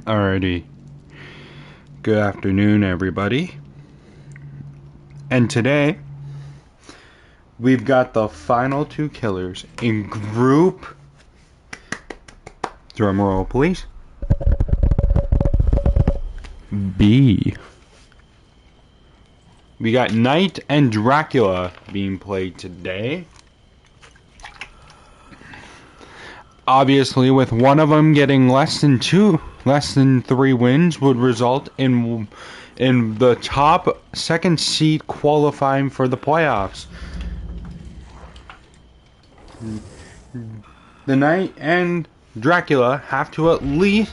Alrighty. Good afternoon, everybody. And today, we've got the final two killers in Group... Drumroll, please. B. We got Knight and Dracula being played today. Obviously, with one of them getting less than 3 wins would result in the top second seed qualifying for the playoffs. The Knight and Dracula have to at least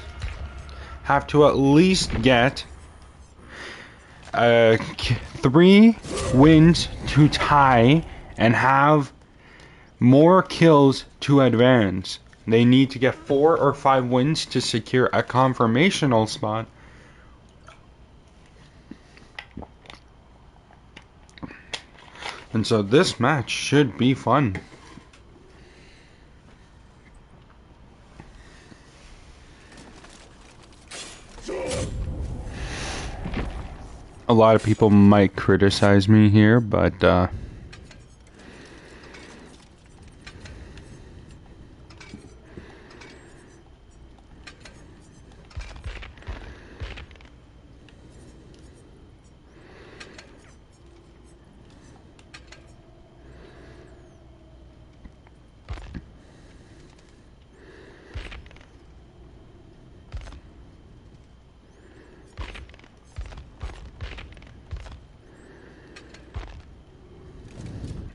get 3 wins to tie and have more kills to advance. They need to get 4 or 5 wins to secure a confirmational spot. And so this match should be fun. A lot of people might criticize me here, but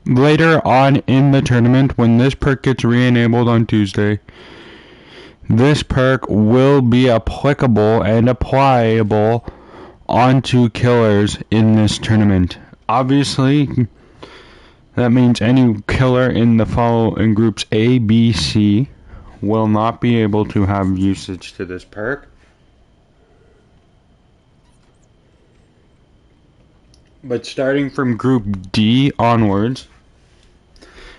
later on in the tournament, when this perk gets re-enabled on Tuesday, this perk will be applicable and applicable onto killers in this tournament. Obviously, that means any killer in groups A, B, C will not be able to have usage to this perk. But starting from group D onwards,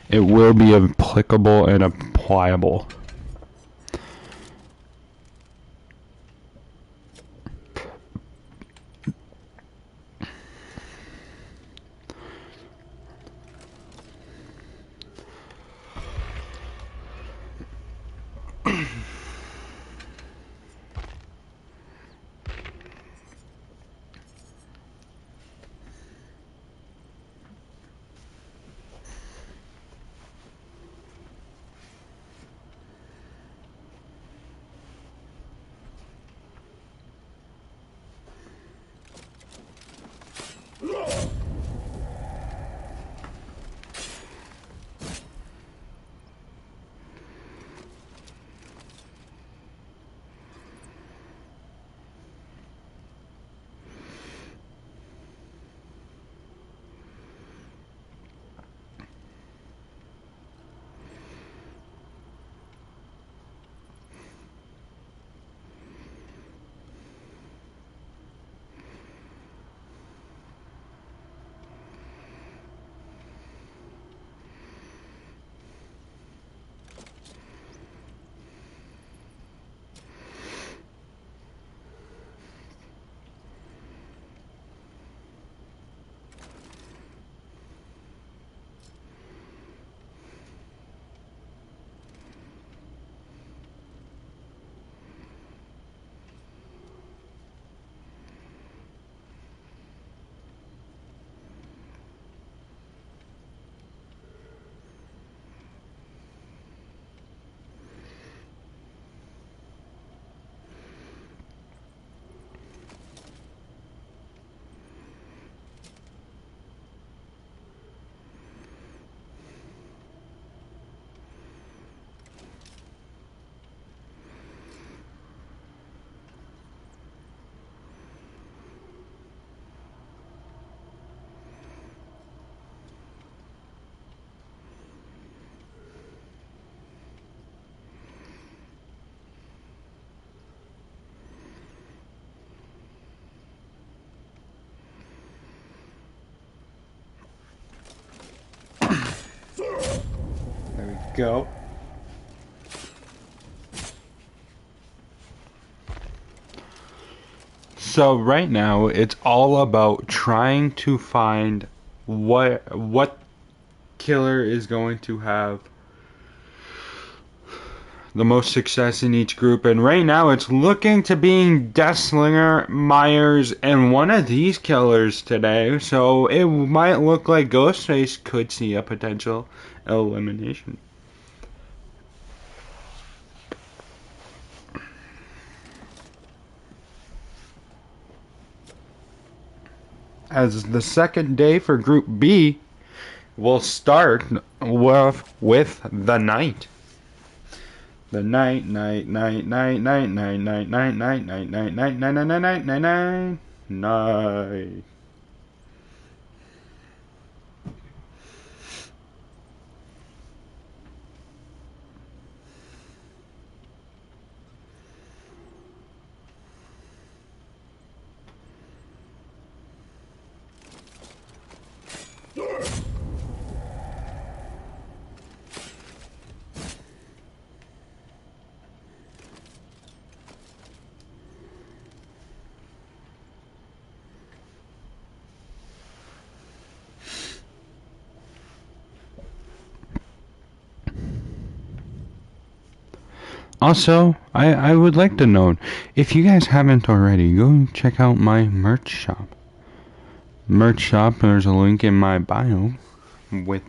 it will be applicable and applicable. Go. So right now, it's all about trying to find what killer is going to have the most success in each group, and right now it's looking to being Deathslinger, Myers, and one of these killers today, so it might look like Ghostface could see a potential elimination. As the second day for Group B will start with the night. The night. Also, I would like to note, if you guys haven't already, go check out my merch shop. There's a link in my bio with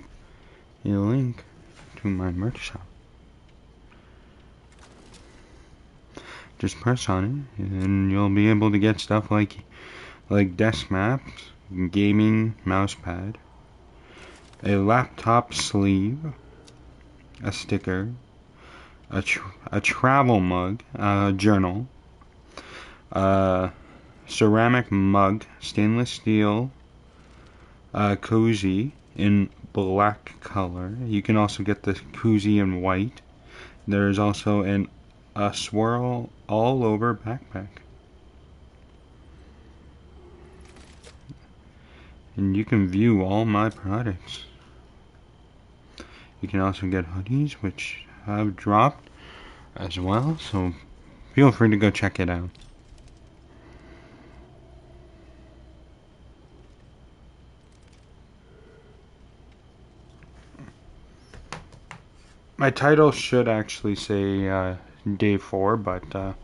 a link to my merch shop. Just press on it, and you'll be able to get stuff like desk maps, gaming mousepad, a laptop sleeve, a sticker, a travel mug, a journal, a ceramic mug, stainless steel, koozie in black color. You can also get the koozie in white. There is also a swirl all over backpack. And you can view all my products. You can also get hoodies, which have dropped as well, so feel free to go check it out. My title should actually say day 4, but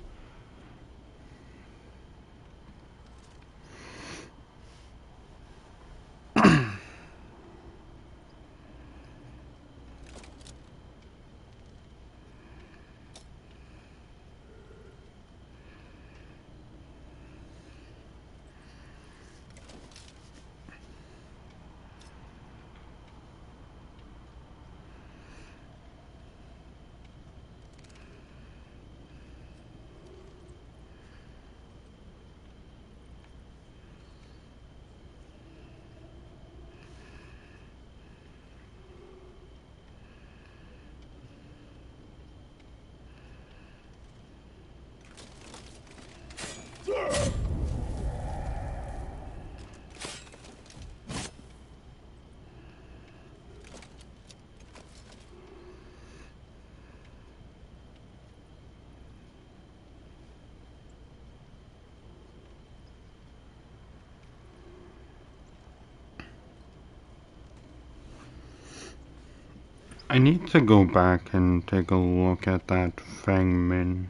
I need to go back and take a look at that Fang Min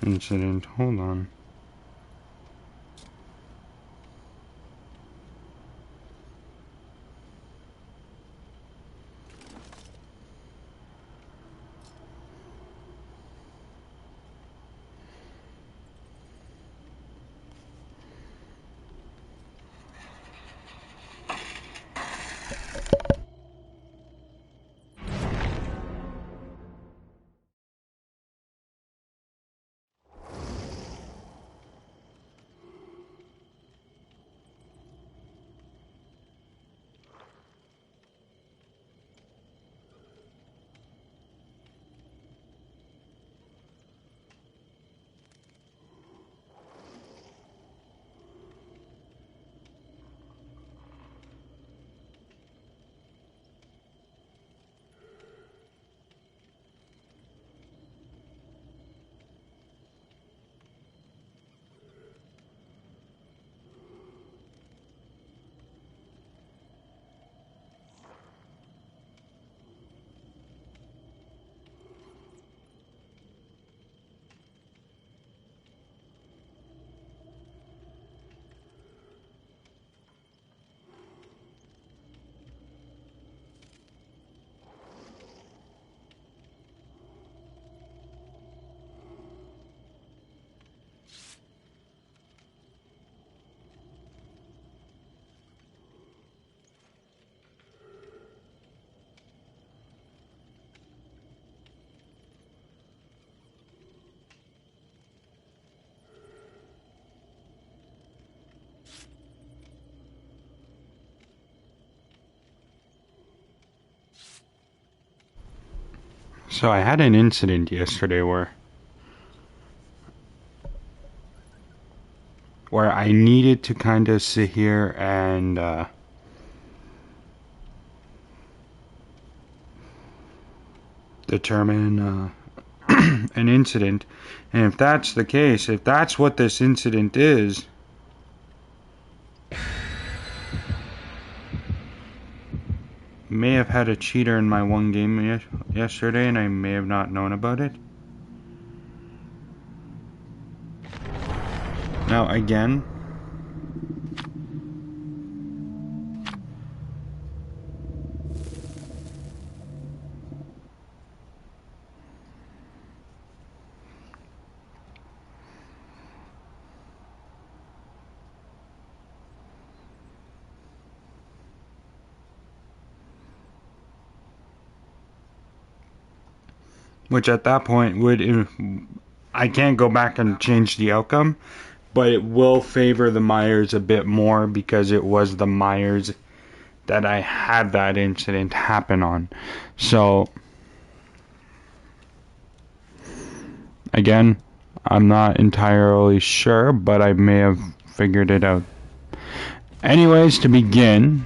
incident. Hold on. So I had an incident yesterday where I needed to kind of sit here and determine an incident. And if that's the case, if that's what this incident is, may have had a cheater in my one game yesterday and I may have not known about it. Now again, which at that point would, I can't go back and change the outcome, but it will favor the Myers a bit more because it was the Myers that I had that incident happen on. So again, I'm not entirely sure, but I may have figured it out. Anyways, to begin,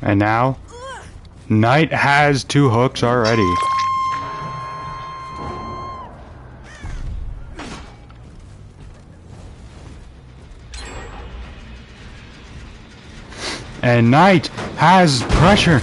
and now, Knight has 2 hooks already. And Knight has pressure.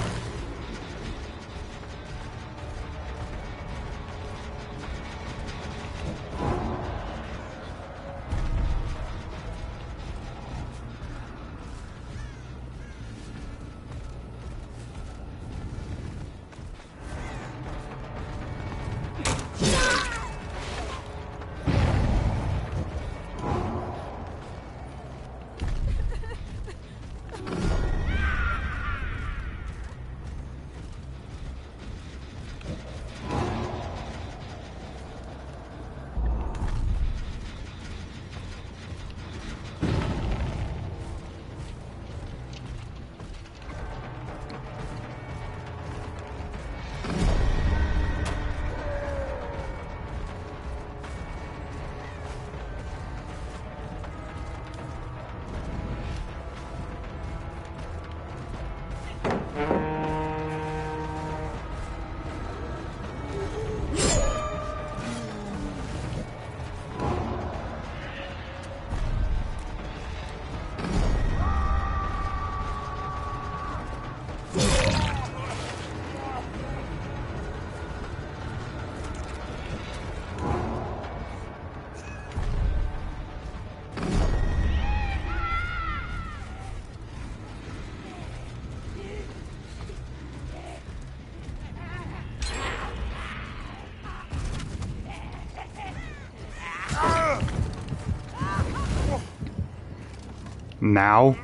Now?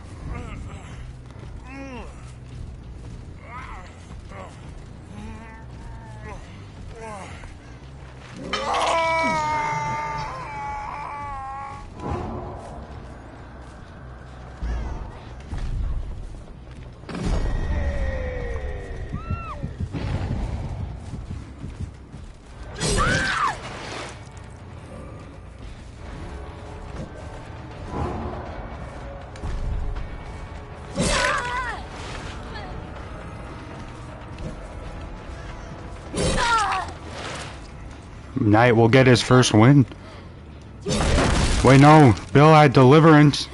Knight will get his first win. Wait, no. Bill had deliverance.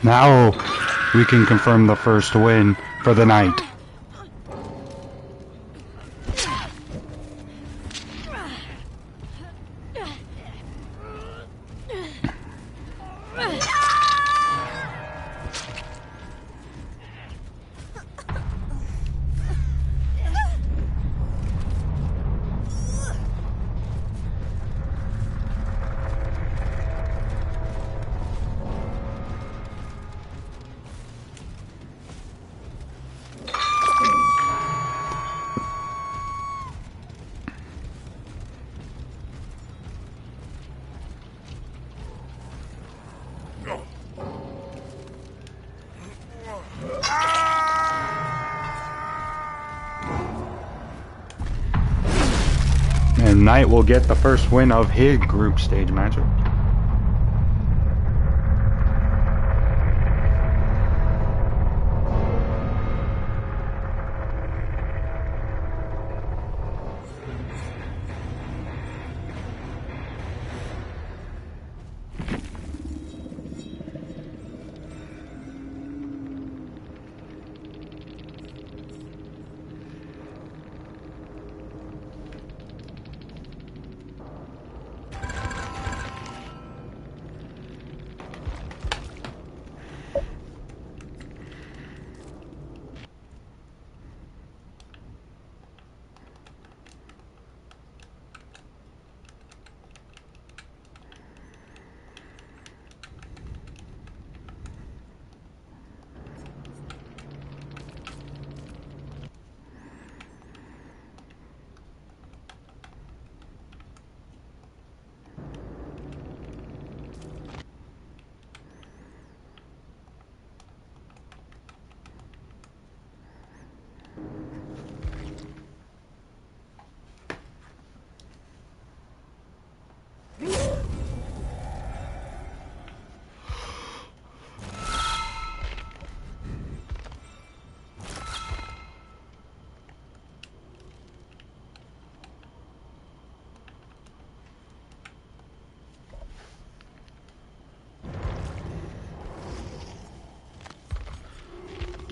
Now we can confirm the first win for the night. And Knight will get the first win of his group stage matchup.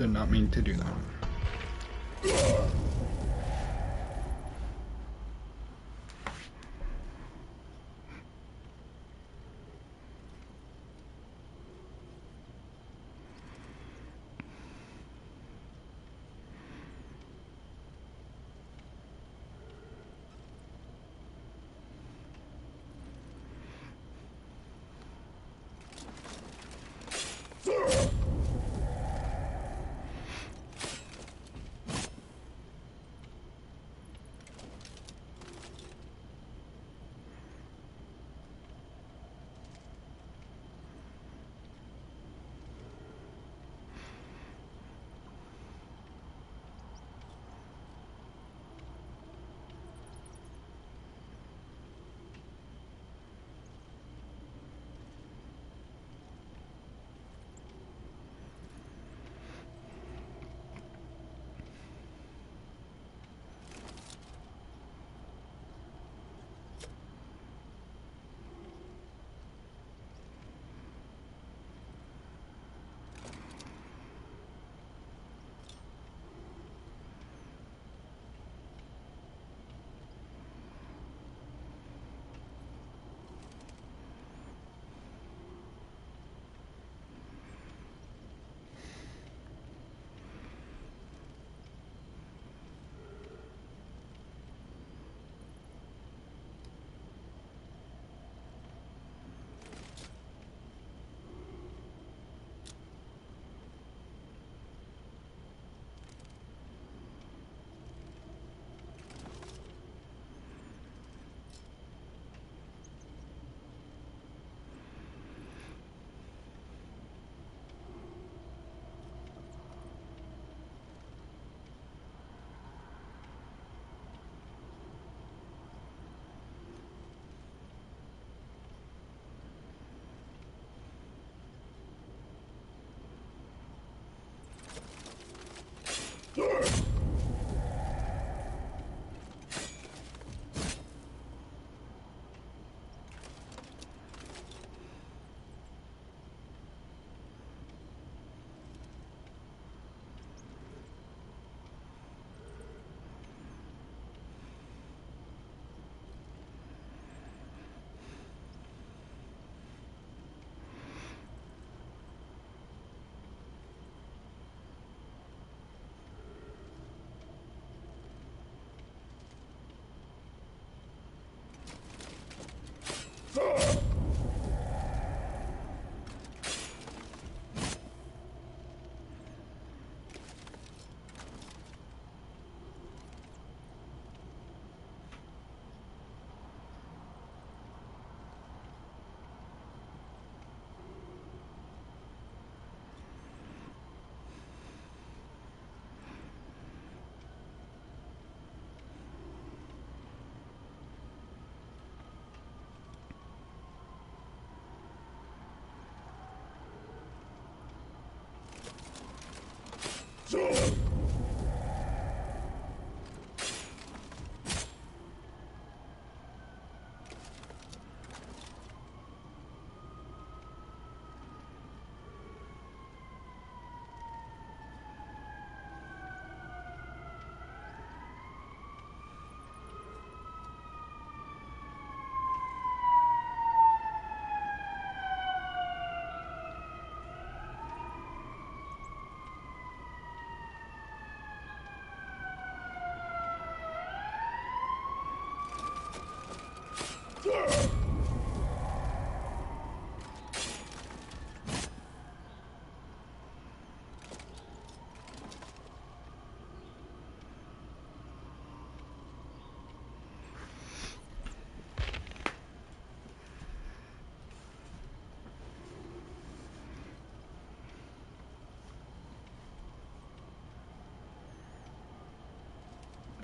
Did not mean to do that.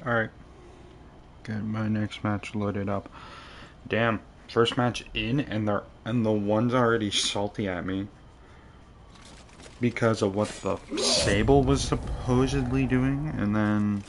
Alright. Get my next match loaded up. Damn. First match in and the one's already salty at me. Because of what the Sable was supposedly doing, and then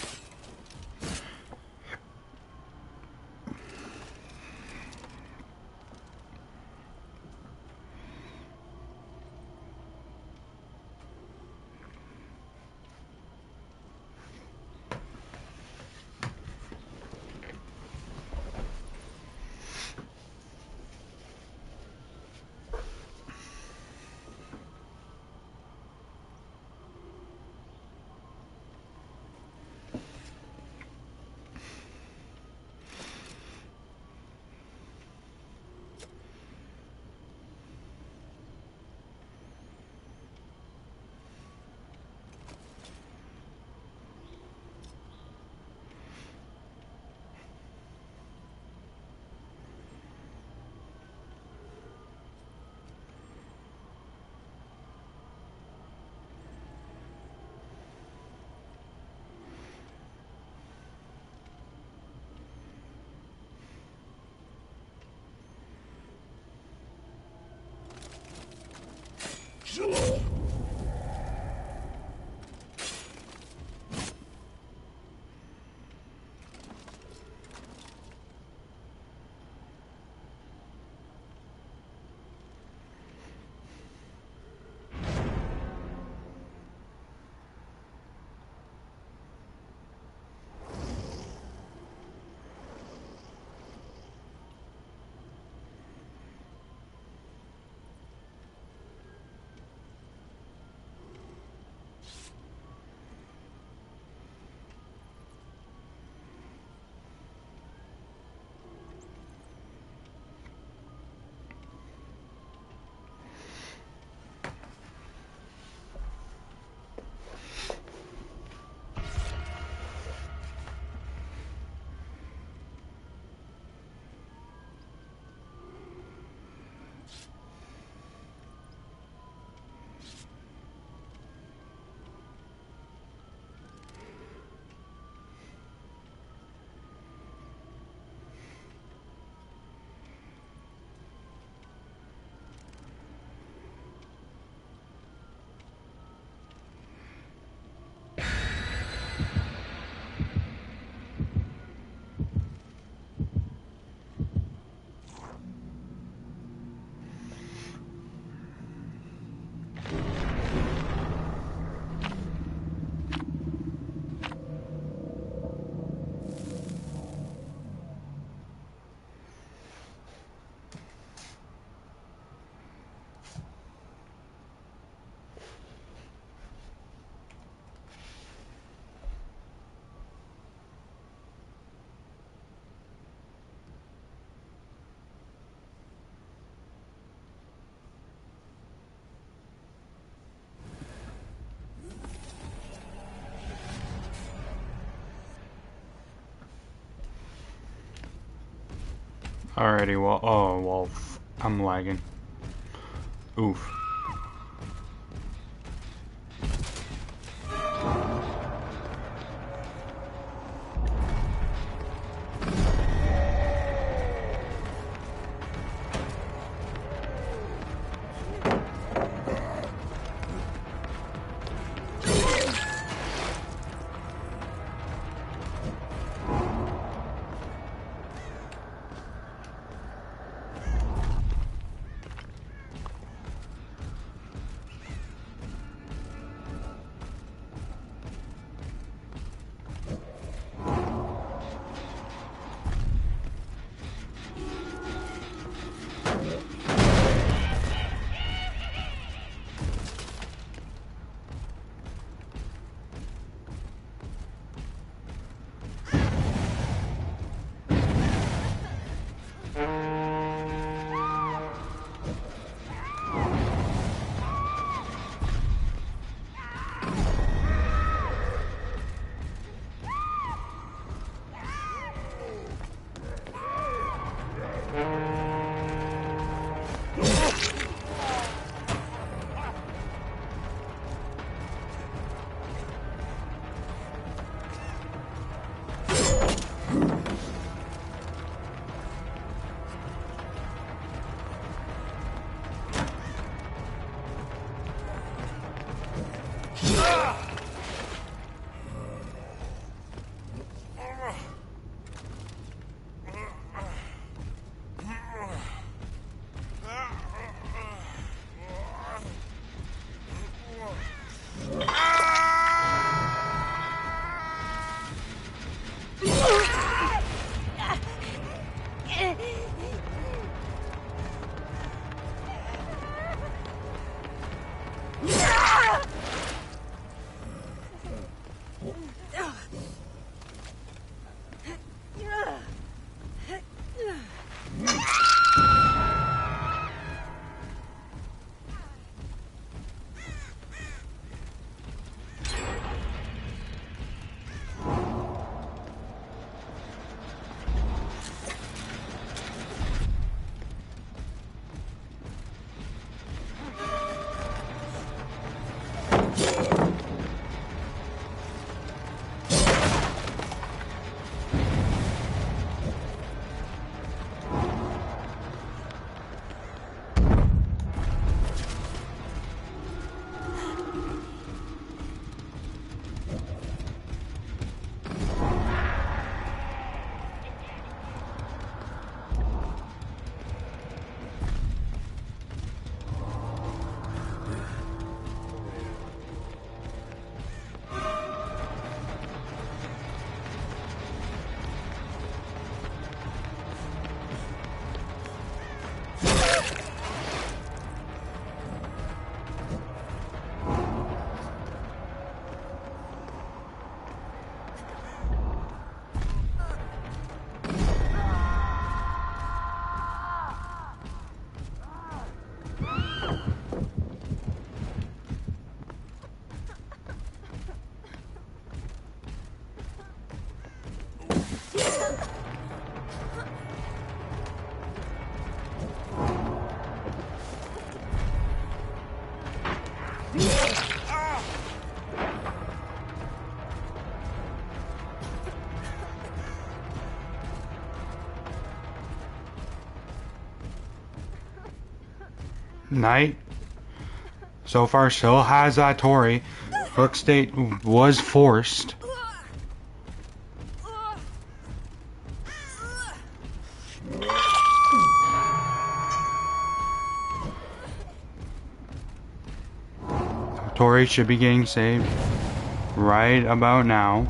Alrighty, well, oh, well, I'm lagging. Oof. Knight so far still has that Tori. Hook State was forced. Tori should be getting saved right about now.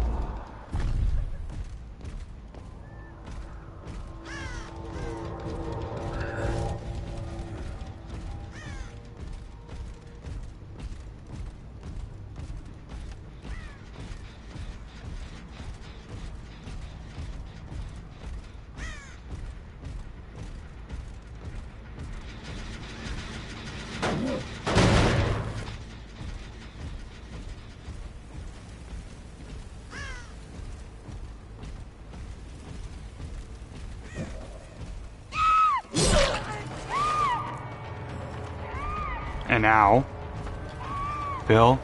And now, Bill.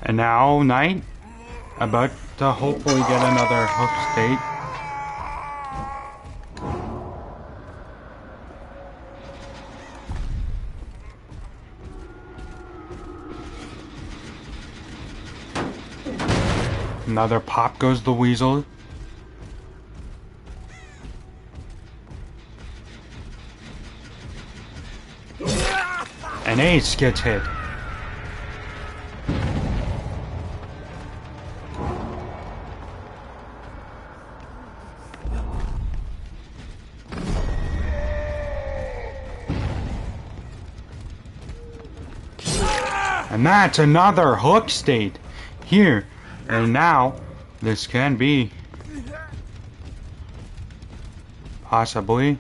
And now, Knight, about to hopefully get another hook state. Another pop goes the weasel. And Ace gets hit. And that's another hook state here. And now this can be possibly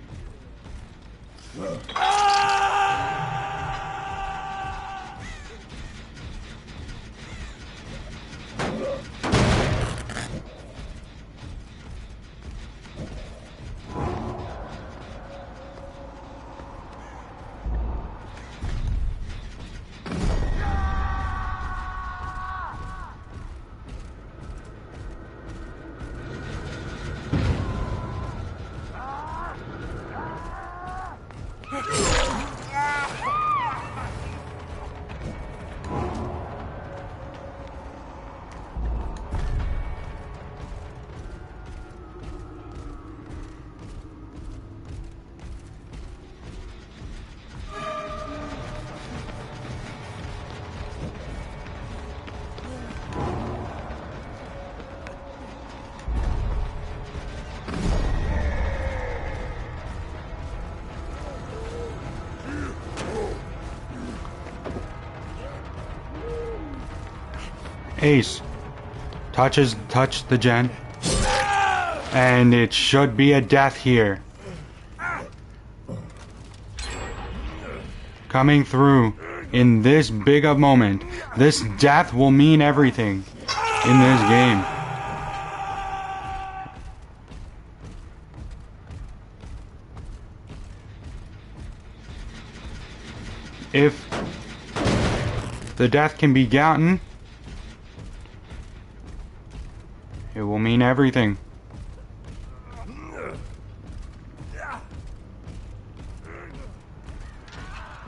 Ace touch the gen, and it should be a death here. Coming through in this big a moment. This death will mean everything in this game. If the death can be gotten, it will mean everything.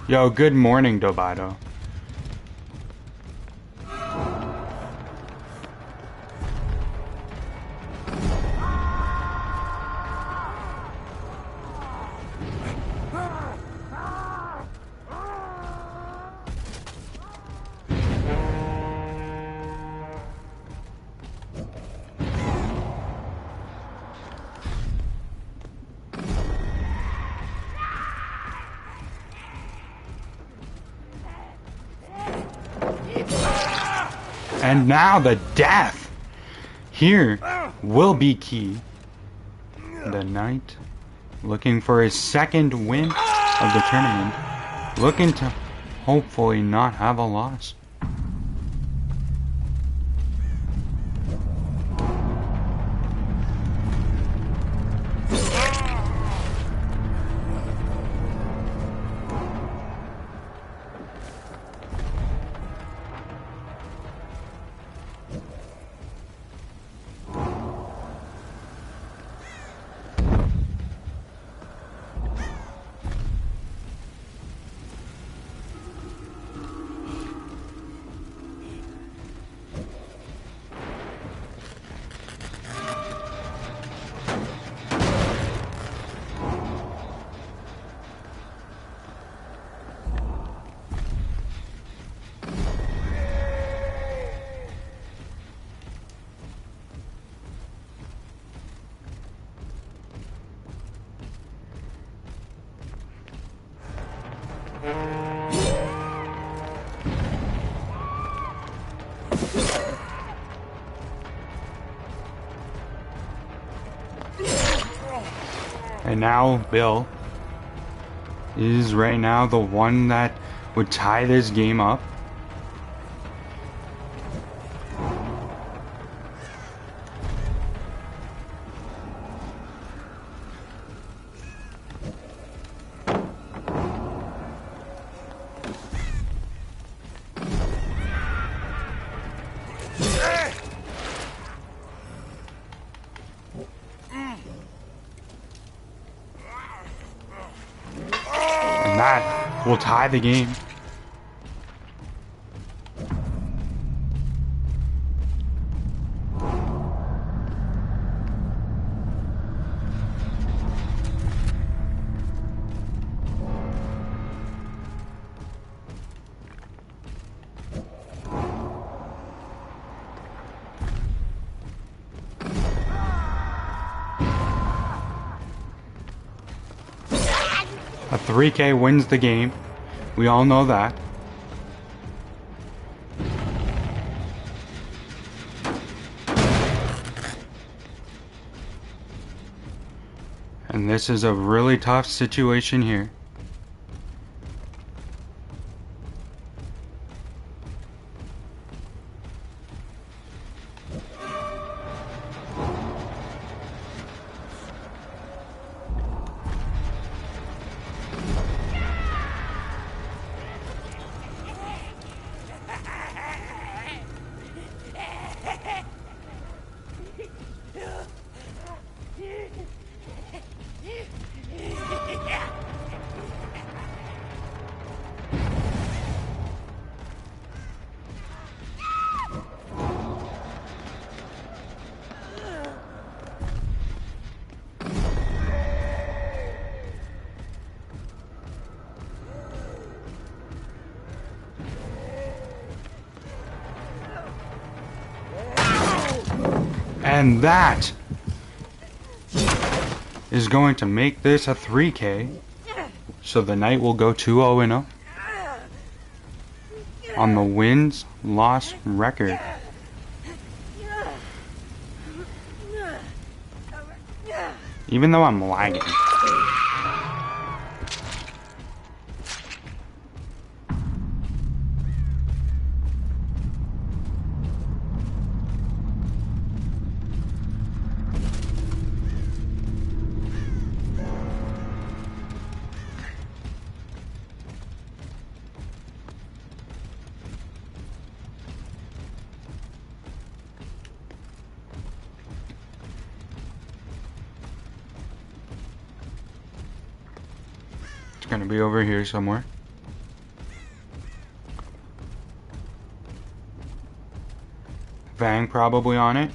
Yo, good morning, Dobato. And now the death here will be key. The Knight looking for his second win of the tournament, looking to hopefully not have a loss. And now Bill is right now the one that would tie this game up. And that will tie the game. A 3K wins the game. We all know that. And this is a really tough situation here. And that is going to make this a 3K. So the night will go 2-0 on the wins-loss record. Even though I'm lagging. Gonna be over here somewhere. Vang probably on it.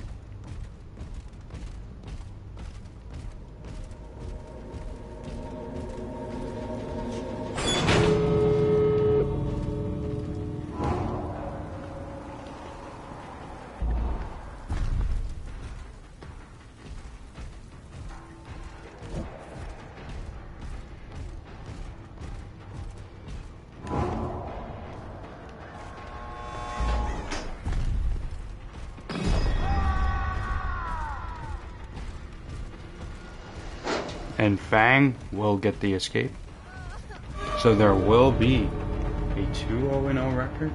And Fang will get the escape. So there will be a 2-0 record.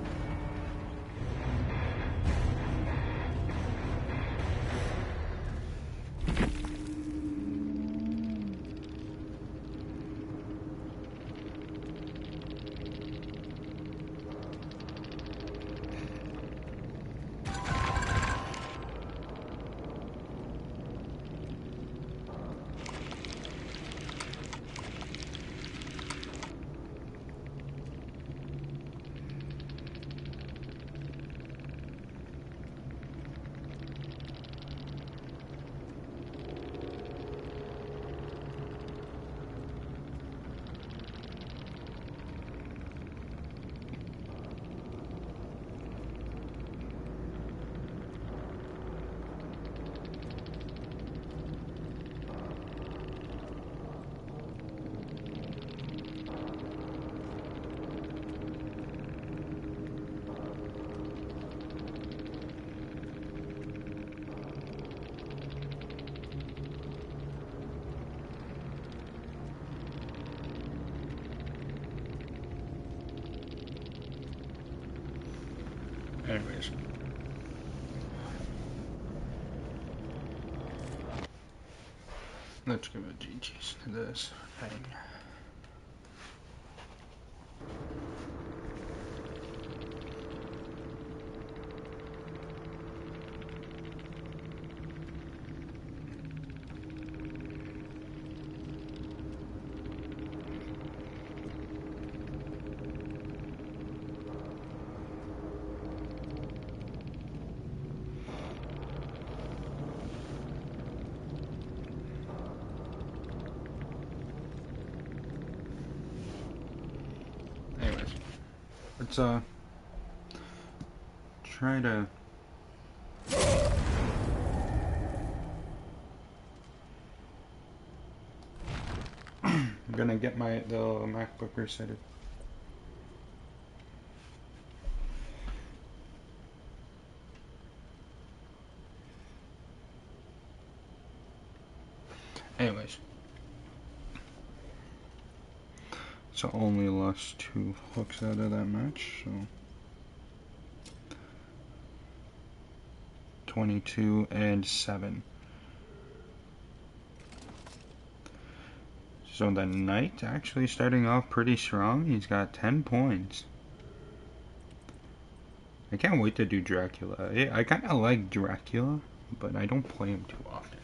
Anyways. Let's give a GG's to this thing. Anyways, let's try to I'm gonna get the MacBook resetted. Anyways, so only lost 2 hooks out of that match, so 22-7. So the Knight actually starting off pretty strong. He's got 10 points. I can't wait to do Dracula. I kind of like Dracula, but I don't play him too often.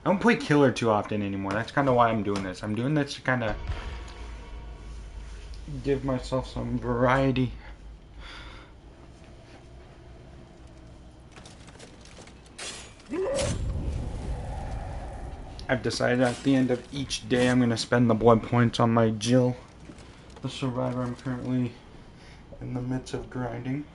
I don't play Killer too often anymore. That's kind of why I'm doing this. I'm doing this to kind of give myself some variety. I've decided at the end of each day I'm going to spend the blood points on my Jill, the survivor I'm currently in the midst of grinding.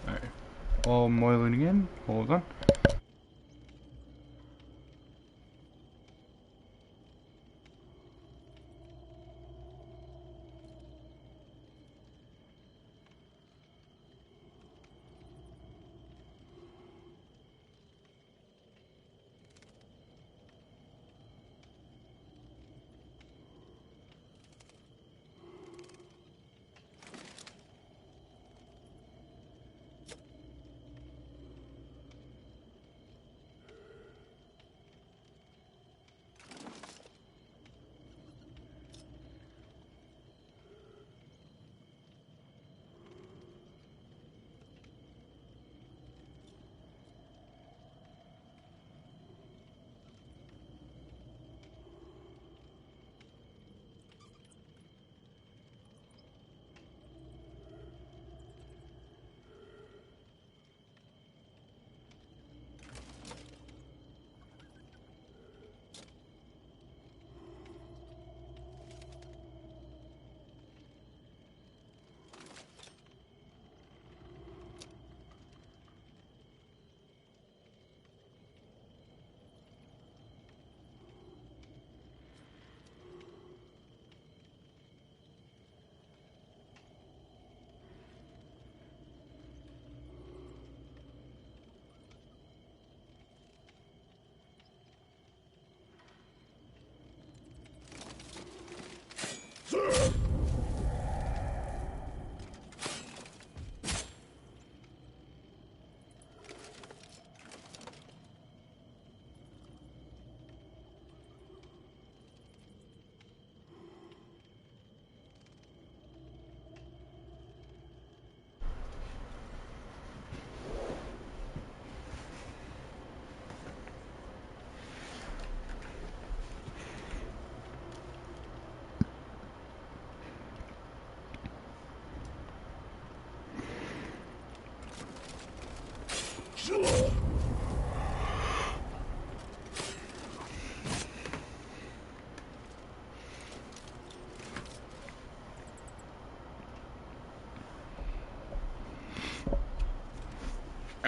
Alright, all moiling again. Hold on.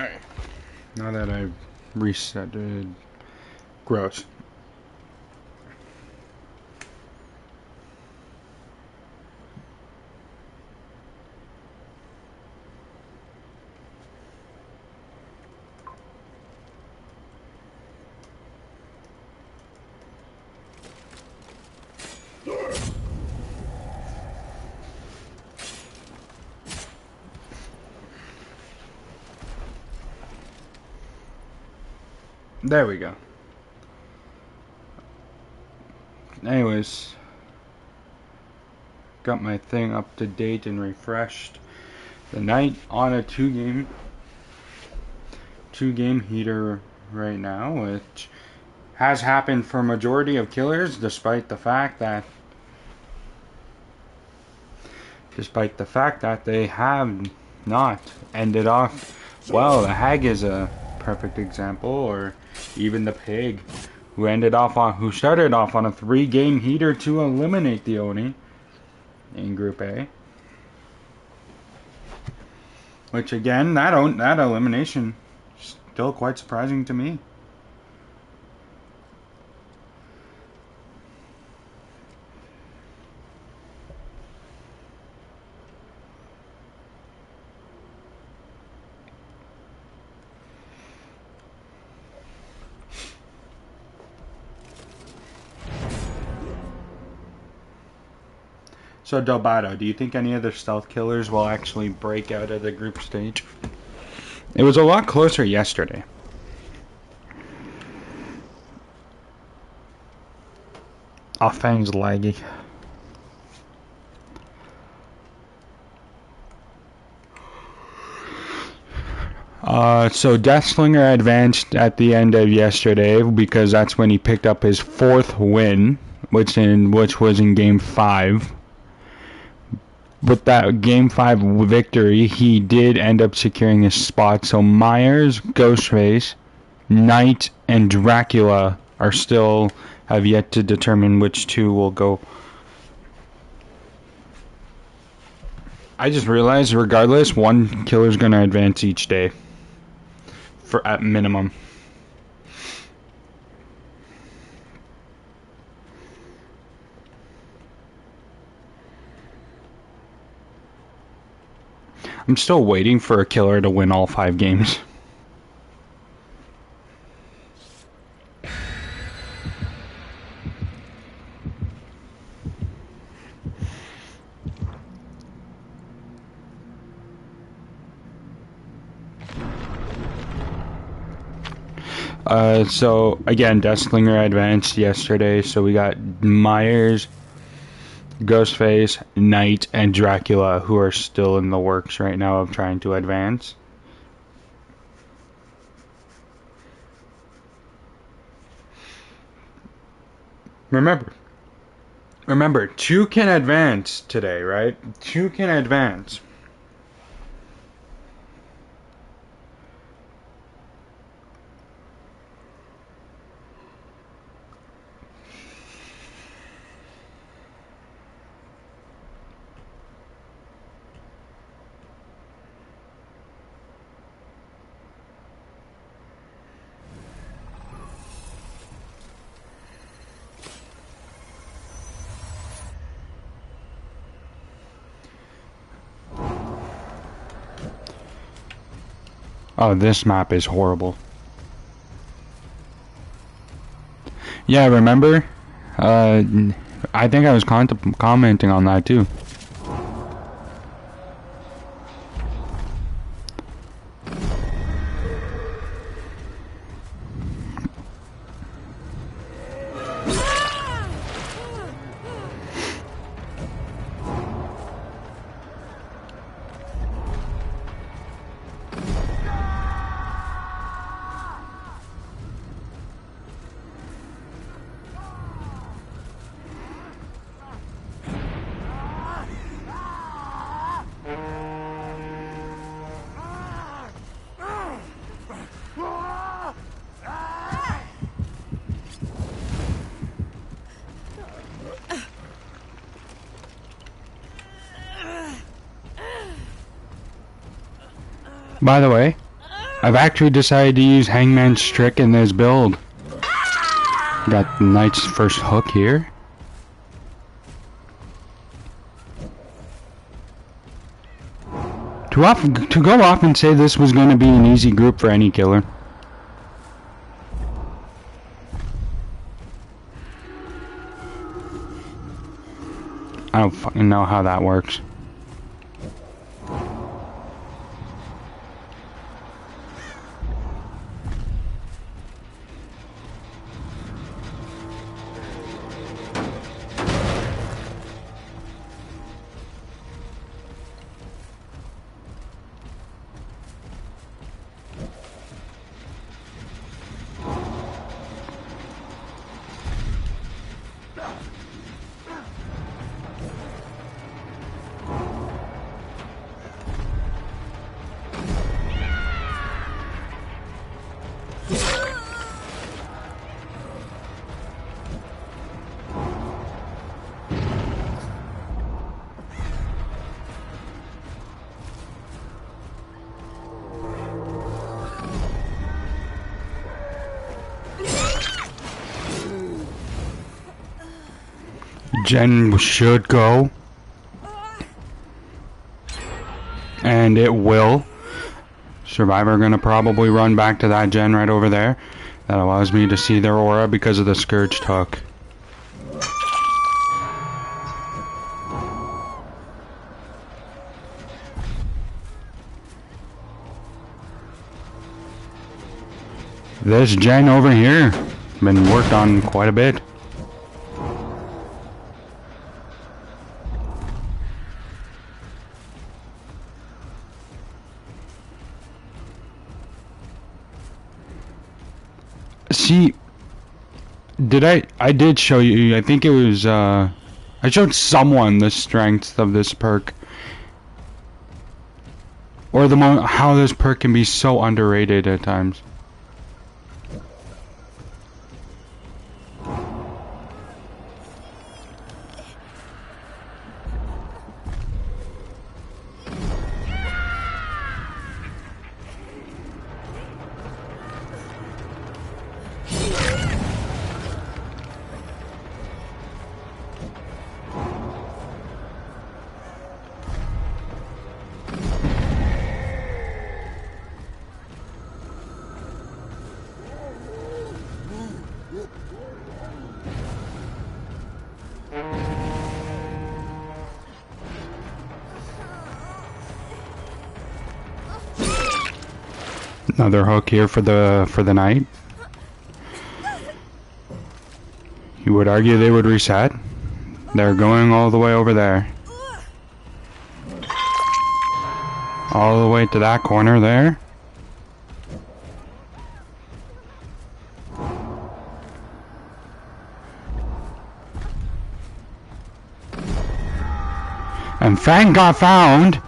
Alright. Now that I've reset it. Gross. There we go. Anyways, got my thing up to date and refreshed. The Knight on a two game heater right now, which has happened for majority of killers, despite the fact that they have not ended off well. The Hag is a perfect example, or even the Pig, who started off on a 3-game heater to eliminate the Oni in Group A. Which again, that elimination is still quite surprising to me. So Delbato, do you think any other stealth killers will actually break out of the group stage? It was a lot closer yesterday. Fang's laggy. So Deathslinger advanced at the end of yesterday because that's when he picked up his 4th win, which was in Game 5. With that Game 5 victory, he did end up securing his spot. So Myers, Ghostface, Knight, and Dracula have yet to determine which two will go. I just realized, regardless, one killer's going to advance each day, at minimum. I'm still waiting for a killer to win all 5 games. So again, Deathslinger advanced yesterday, so we got Myers, Ghostface, Knight, and Dracula, who are still in the works right now of trying to advance. Remember, 2 can advance today, right? 2 can advance. Oh, this map is horrible. Yeah, remember? I think I was commenting on that too. By the way, I've actually decided to use Hangman's Trick in this build. Got the Knight's first hook here. To go off and say this was going to be an easy group for any killer. I don't fucking know how that works. Gen should go. And it will. Survivor gonna probably run back to that gen right over there. That allows me to see their aura because of the Scourged hook. This gen over here been worked on quite a bit. See, I did show you, I think it was, I showed someone the strength of this perk. Or how this perk can be so underrated at times. Another hook here for the knight. You would argue they would reset. They're going all the way over there. All the way to that corner there. And Fang got found.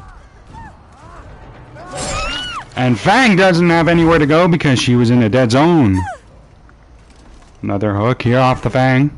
And Fang doesn't have anywhere to go because she was in a dead zone. Another hook here off the Fang.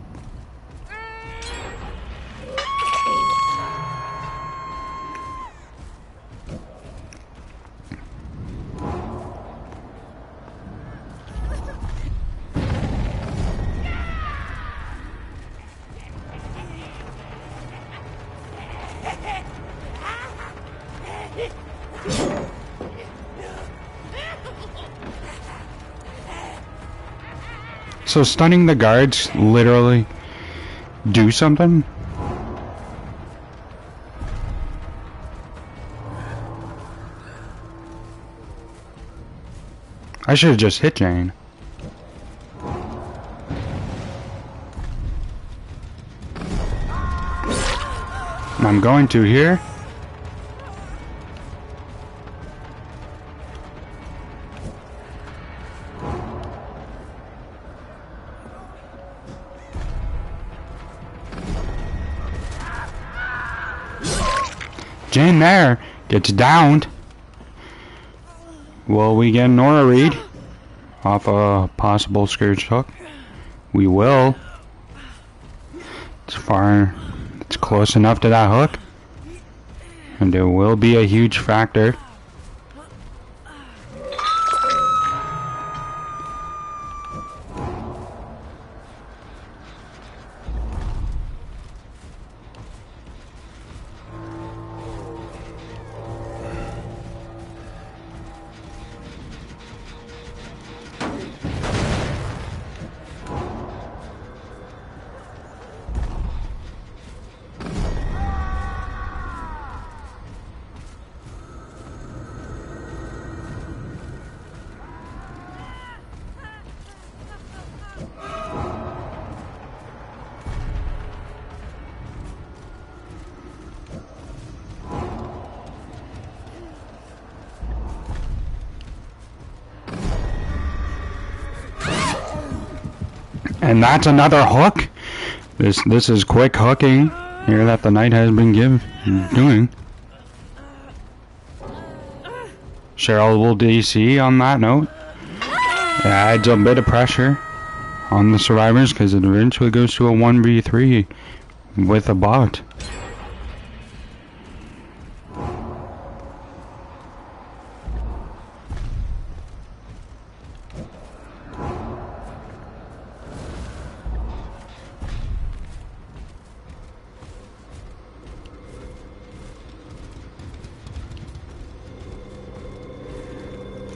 So stunning the guards literally do something? I should have just hit Jane. I'm going to here. Jane there gets downed. Will we get Nora Reed off a possible Scourged hook? We will. It's close enough to that hook. And it will be a huge factor. And that's another hook. This is quick hooking here that the knight has been doing. Cheryl will DC on that note. It adds a bit of pressure on the survivors because it eventually goes to a 1v3 with a bot.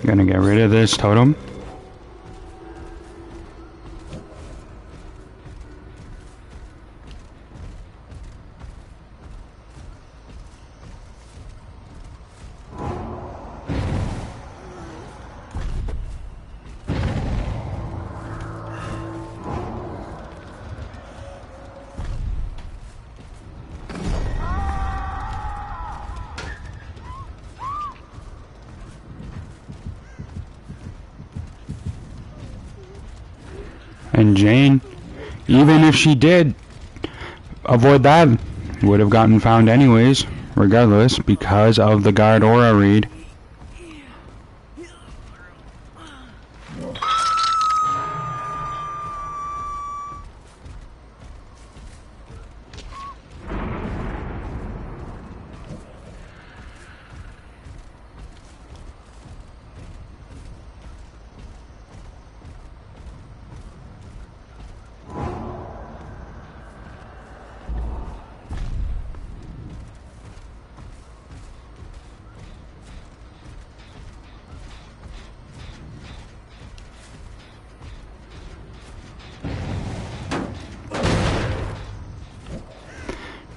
Gonna get rid of this totem. And Jane, even if she did avoid that, would have gotten found anyways, regardless, because of the guard aura read.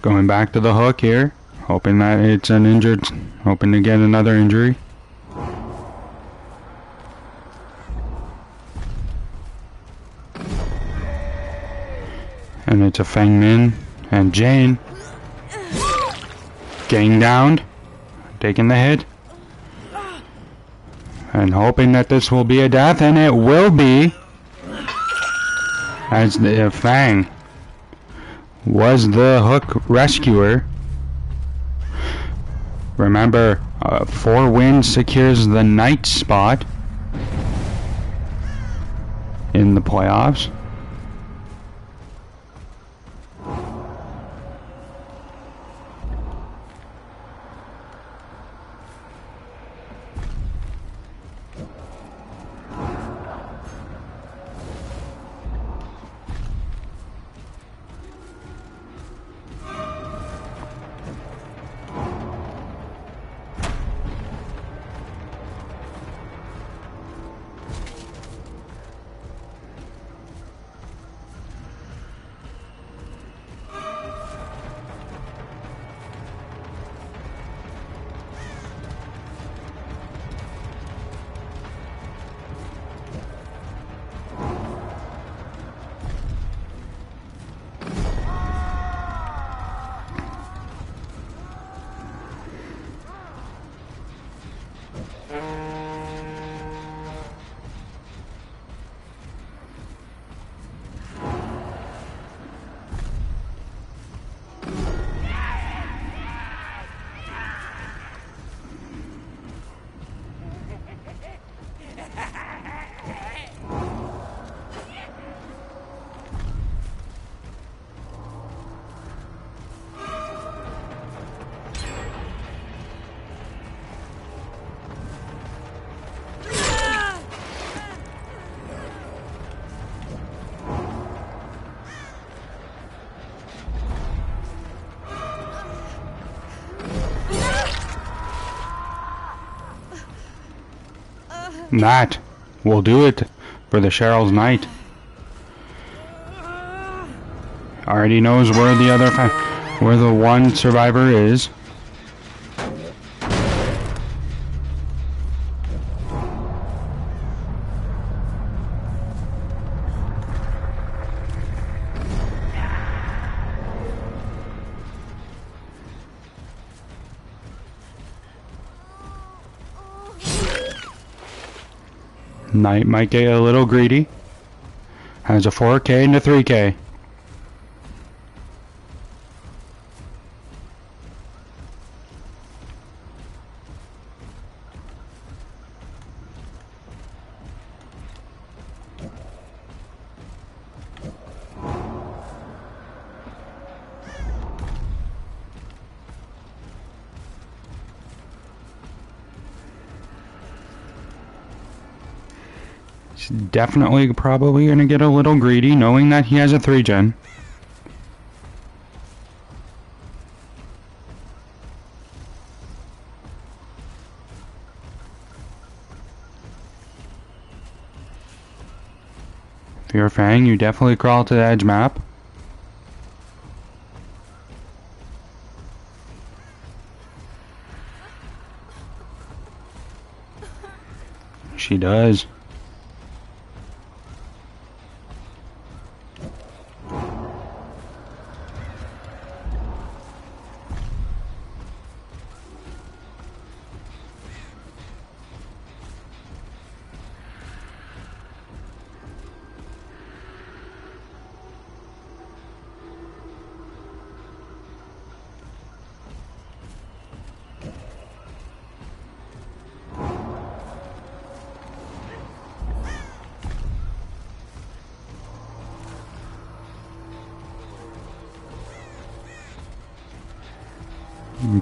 Going back to the hook here, hoping that it's an injured, hoping to get another injury. And it's a Feng Min and Jane getting downed, taking the hit, and hoping that this will be a death, and it will be, as the Fang was the hook rescuer. Remember, 4 wins secures the knight spot in the playoffs. That will do it for the Cheryl's Knight. Already knows where the other where the one survivor is. Knight might get a little greedy. Has a 4K and a 3K. He's definitely probably going to get a little greedy knowing that he has a 3-gen. If you're a Fang, you definitely crawl to the edge map. She does.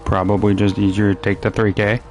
Probably just easier to take the 3K.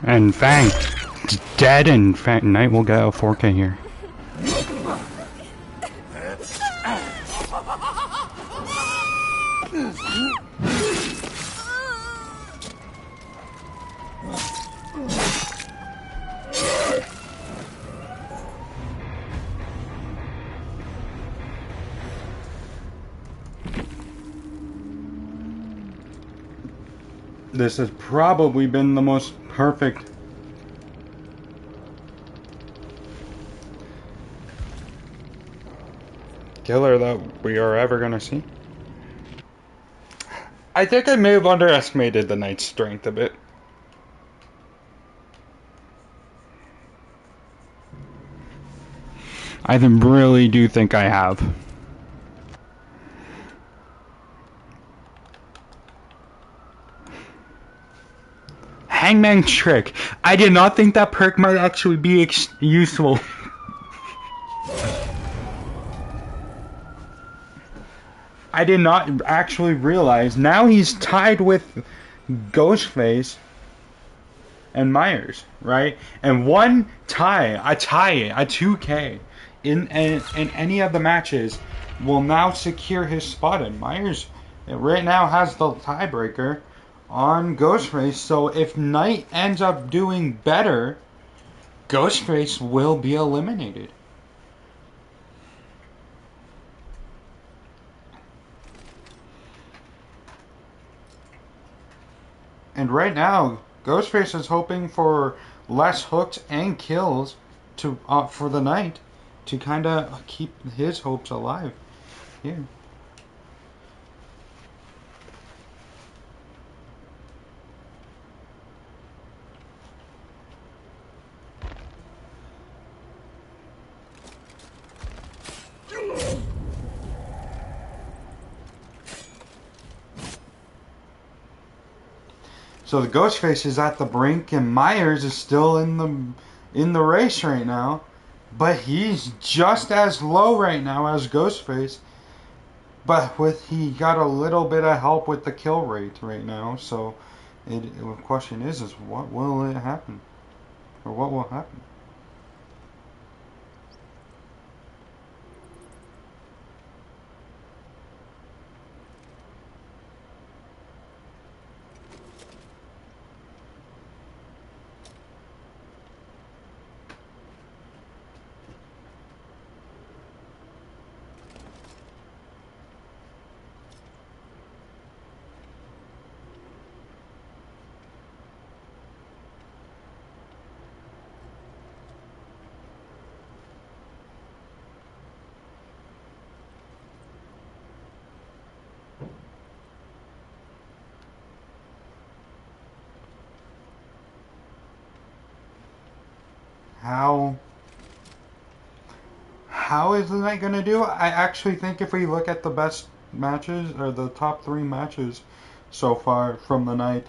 And Fang, dead, and Fang Knight will get a 4K here. This has probably been the most perfect killer that we are ever gonna see. I think I may have underestimated the Knight's strength a bit. I really do think I have. Hangman Trick. I did not think that perk might actually be useful. I did not actually realize. Now he's tied with Ghostface and Myers, right? And one tie, a 2K in any of the matches will now secure his spot. And Myers right now has the tiebreaker on Ghostface. So if Knight ends up doing better, Ghostface will be eliminated. And right now, Ghostface is hoping for less hooks and kills to for the Knight to kind of keep his hopes alive here. So the Ghostface is at the brink, and Myers is still in the race right now, but he's just as low right now as Ghostface. But he got a little bit of help with the kill rate right now. So the question is what will it happen, or what will happen? How is the night gonna do? I actually think if we look at the best matches, or the top 3 matches so far from the night,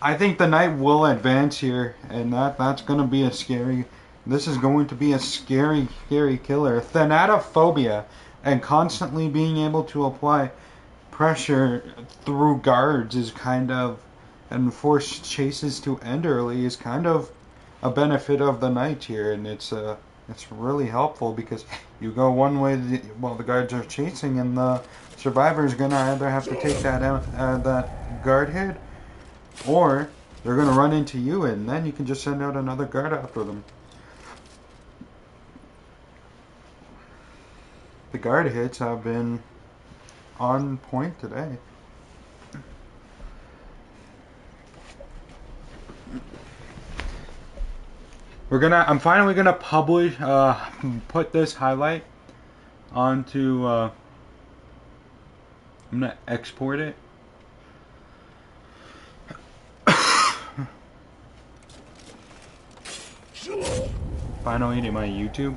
I think the Knight will advance here, and that's gonna be a scary. This is going to be a scary, scary killer. Thanatophobia, and constantly being able to apply pressure through guards is kind of, and force chases to end early is kind of a benefit of the Knight here, and it's really helpful because you go one way while the guards are chasing, and the survivor is gonna either have to take that guard hit, or they're going to run into you, and then you can just send out another guard after them. The guard hits have been on point today. I'm finally gonna publish, put this highlight onto, I'm gonna export it. Finally to my YouTube.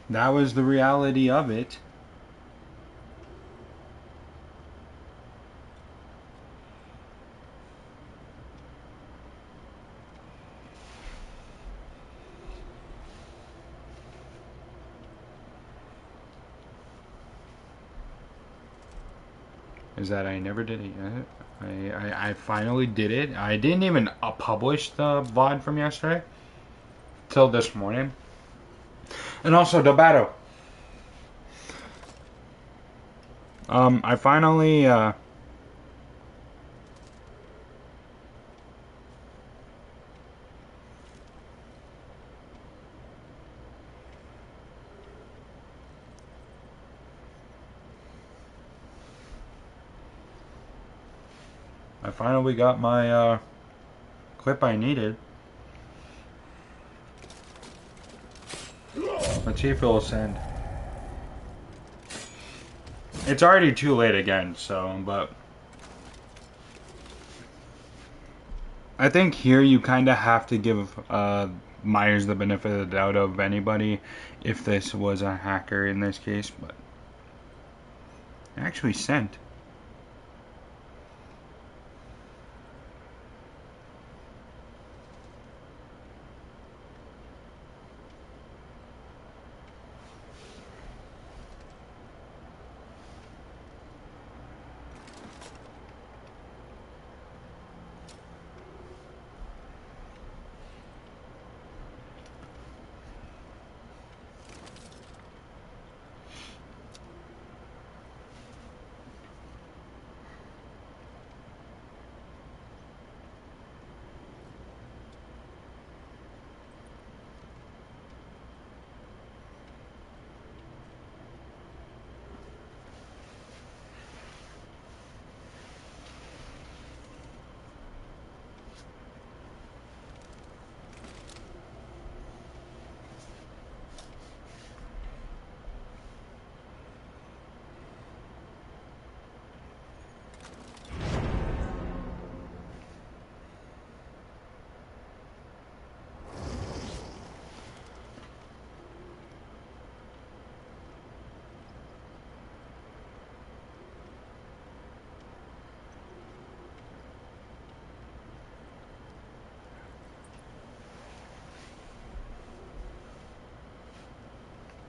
That was the reality of it. Is that I never did it yet. I finally did it. I didn't even publish the VOD from yesterday till this morning. And also Dobato. I finally got my clip I needed. Let's see if it'll send. It's already too late again, so, but I think here you kind of have to give Myers the benefit of the doubt of anybody if this was a hacker in this case, but it actually sent.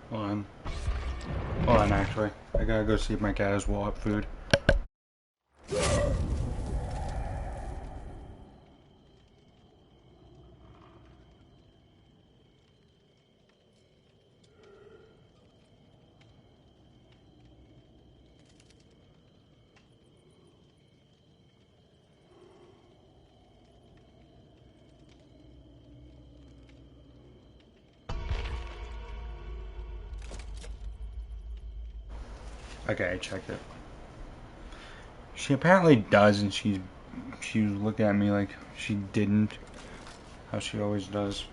Hold on. Hold on, actually. I gotta go see if my cat has wallop food. Okay, I checked it. She apparently does, and she was looking at me like she didn't. How she always does.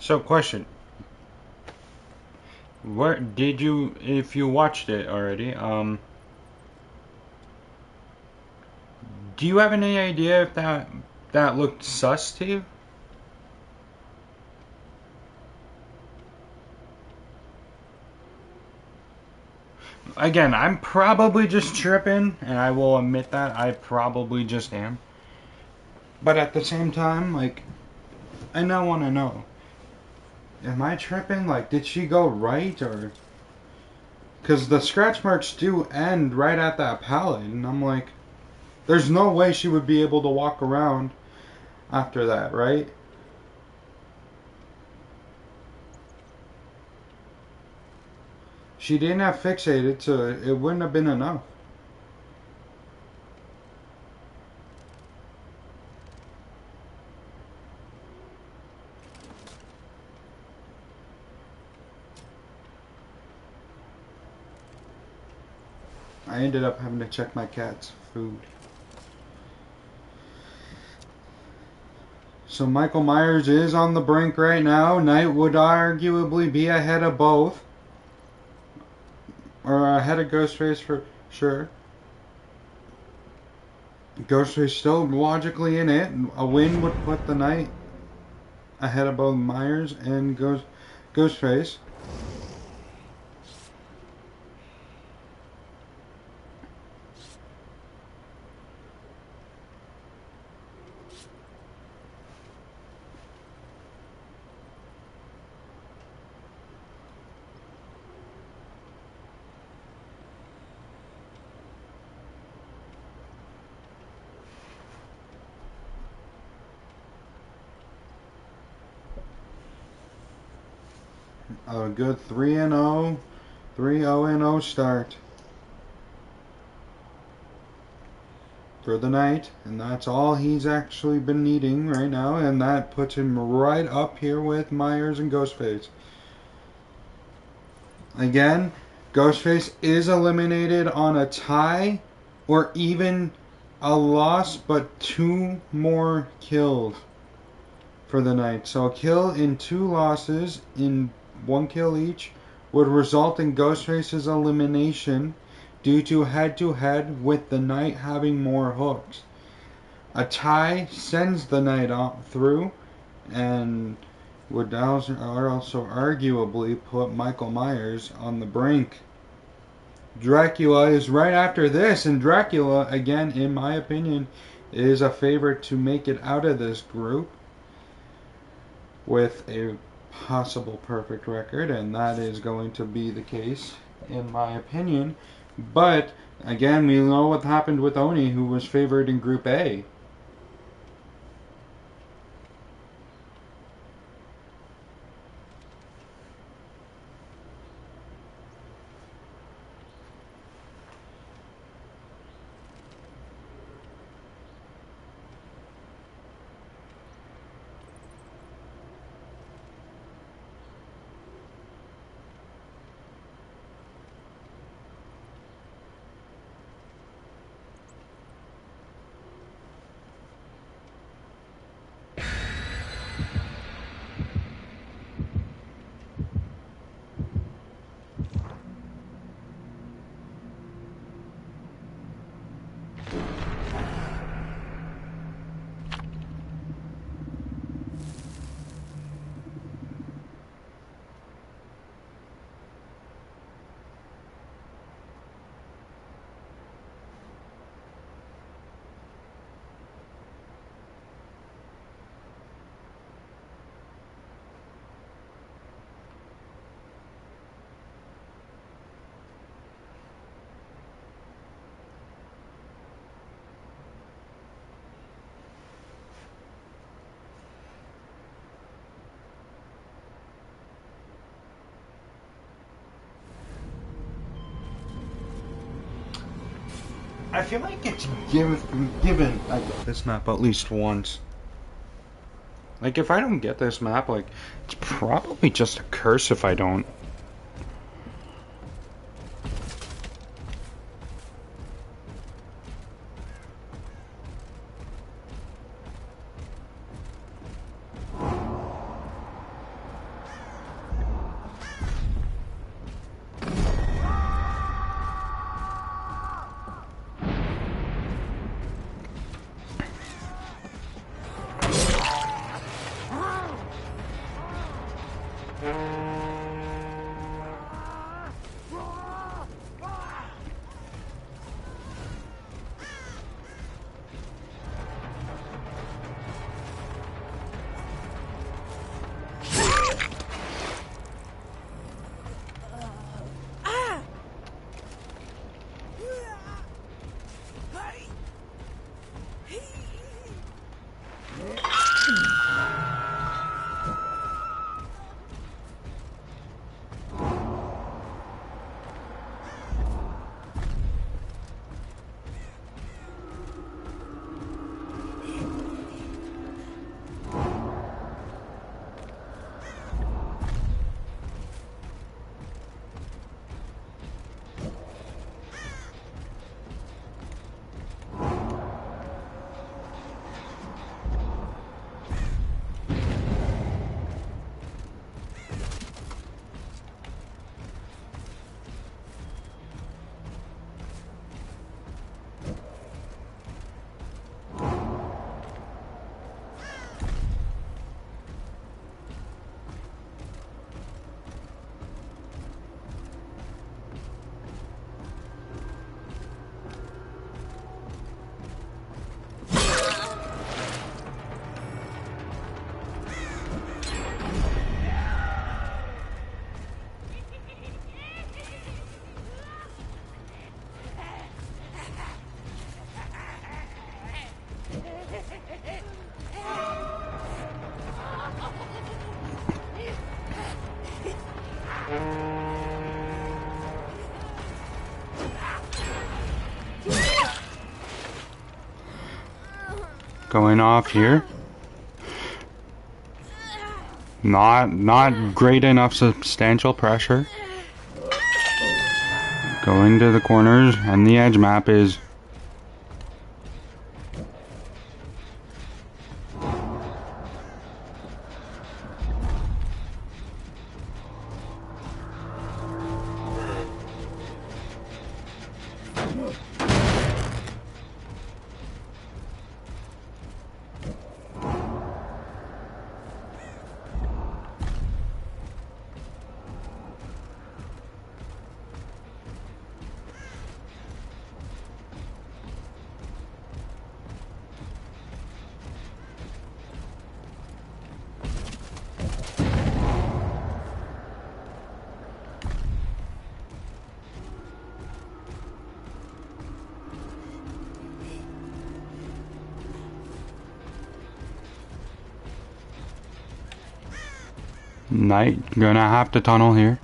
So, question. Where did you, if you watched it already, do you have any idea if that looked sus to you? Again, I'm probably just tripping, and I will admit that I probably just am. But at the same time, like, I now want to know. Am I tripping? Like, did she go right, or... Because the scratch marks do end right at that pallet, and I'm like, there's no way she would be able to walk around after that, right? She didn't have fixated, so it wouldn't have been enough. I ended up having to check my cat's food. So Michael Myers is on the brink right now. Knight would arguably be ahead of both. Or ahead of Ghostface for sure. Ghostface still logically in it. A win would put the Knight ahead of both Myers and Ghostface. A good 3-0, 3-0-0 start for the Knight, and that's all he's actually been needing right now, and that puts him right up here with Myers and Ghostface. Again, Ghostface is eliminated on a tie or even a loss, but 2 more kills for the Knight. So a kill in 2 losses in 1 kill each would result in Ghostface's elimination due to head-to-head with the Knight having more hooks. A tie sends the Knight through and would also arguably put Michael Myers on the brink. Dracula is right after this, and Dracula, again, in my opinion, is a favorite to make it out of this group with a possible perfect record, and that is going to be the case in my opinion. But again, we know what happened with Oni, who was favored in Group A. I feel like it's given I get this map at least once. Like, if I don't get this map, like, it's probably just a curse if I don't. going off here. Not great enough substantial pressure. Going to the corners, and the edge map is Knight gonna have to tunnel here.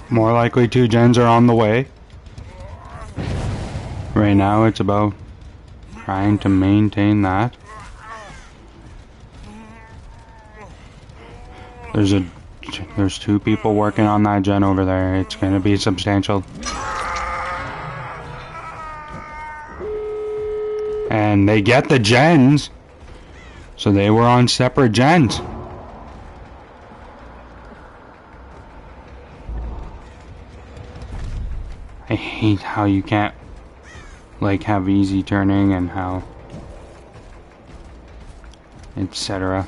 More likely 2 gens are on the way. Right now it's about trying to maintain that. There's 2 people working on that gen over there. It's gonna be substantial. And they get the gens. So they were on separate gens. I hate how you can't like have easy turning and how etc.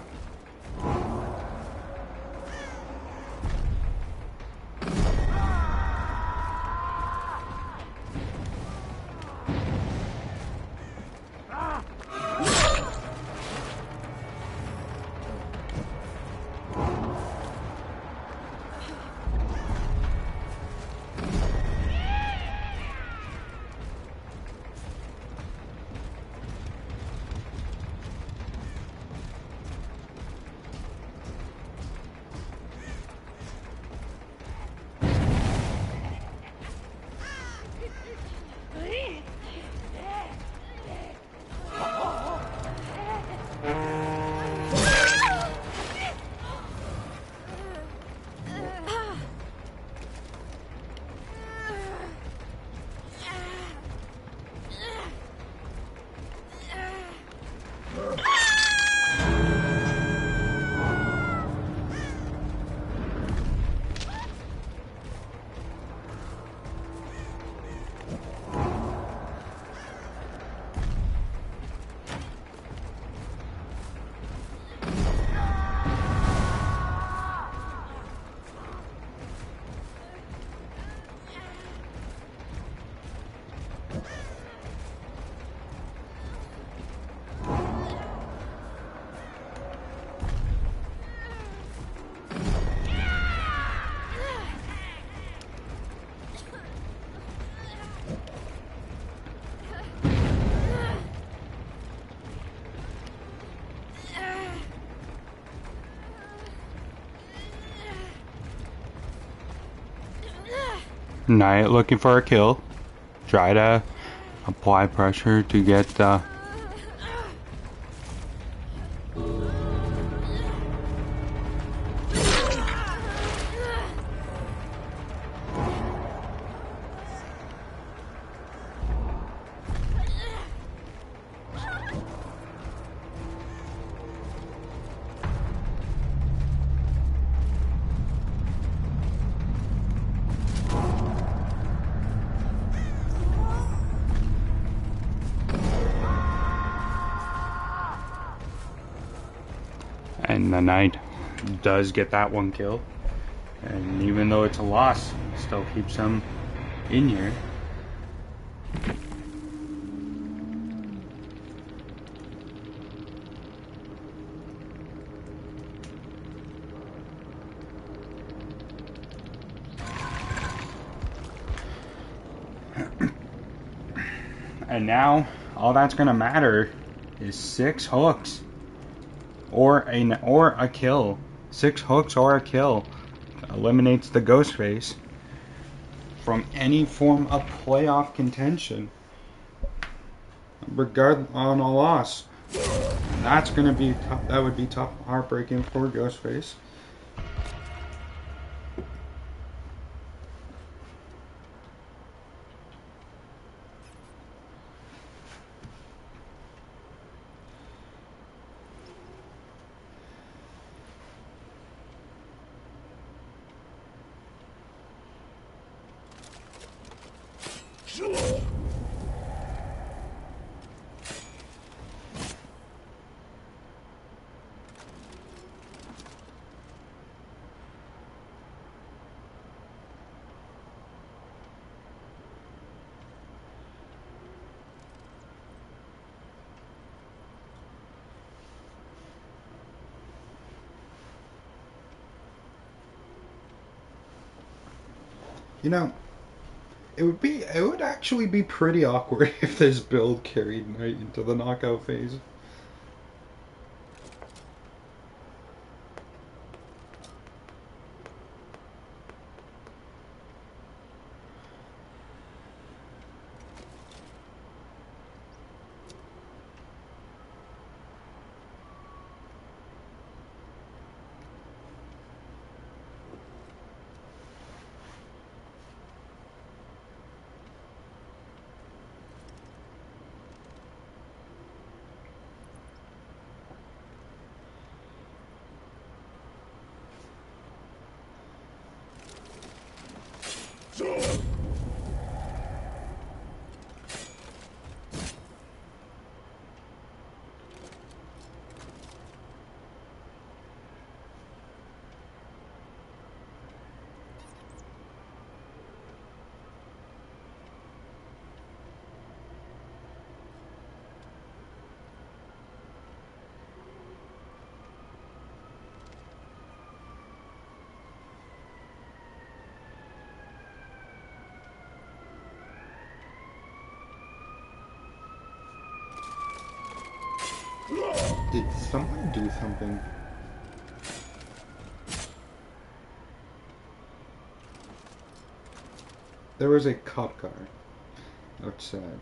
Knight looking for a kill. Try to apply pressure to get And the knight does get that one kill. And even though it's a loss, still keeps him in here. And now all that's gonna matter is 6 hooks or a kill. 6 hooks or a kill eliminates the Ghostface from any form of playoff contention, regardless on a loss. That's gonna be tough. That would be tough, heartbreaking for Ghostface. You know, it would actually be pretty awkward if this build carried Knight into the knockout phase. Did someone do something? There was a cop car outside.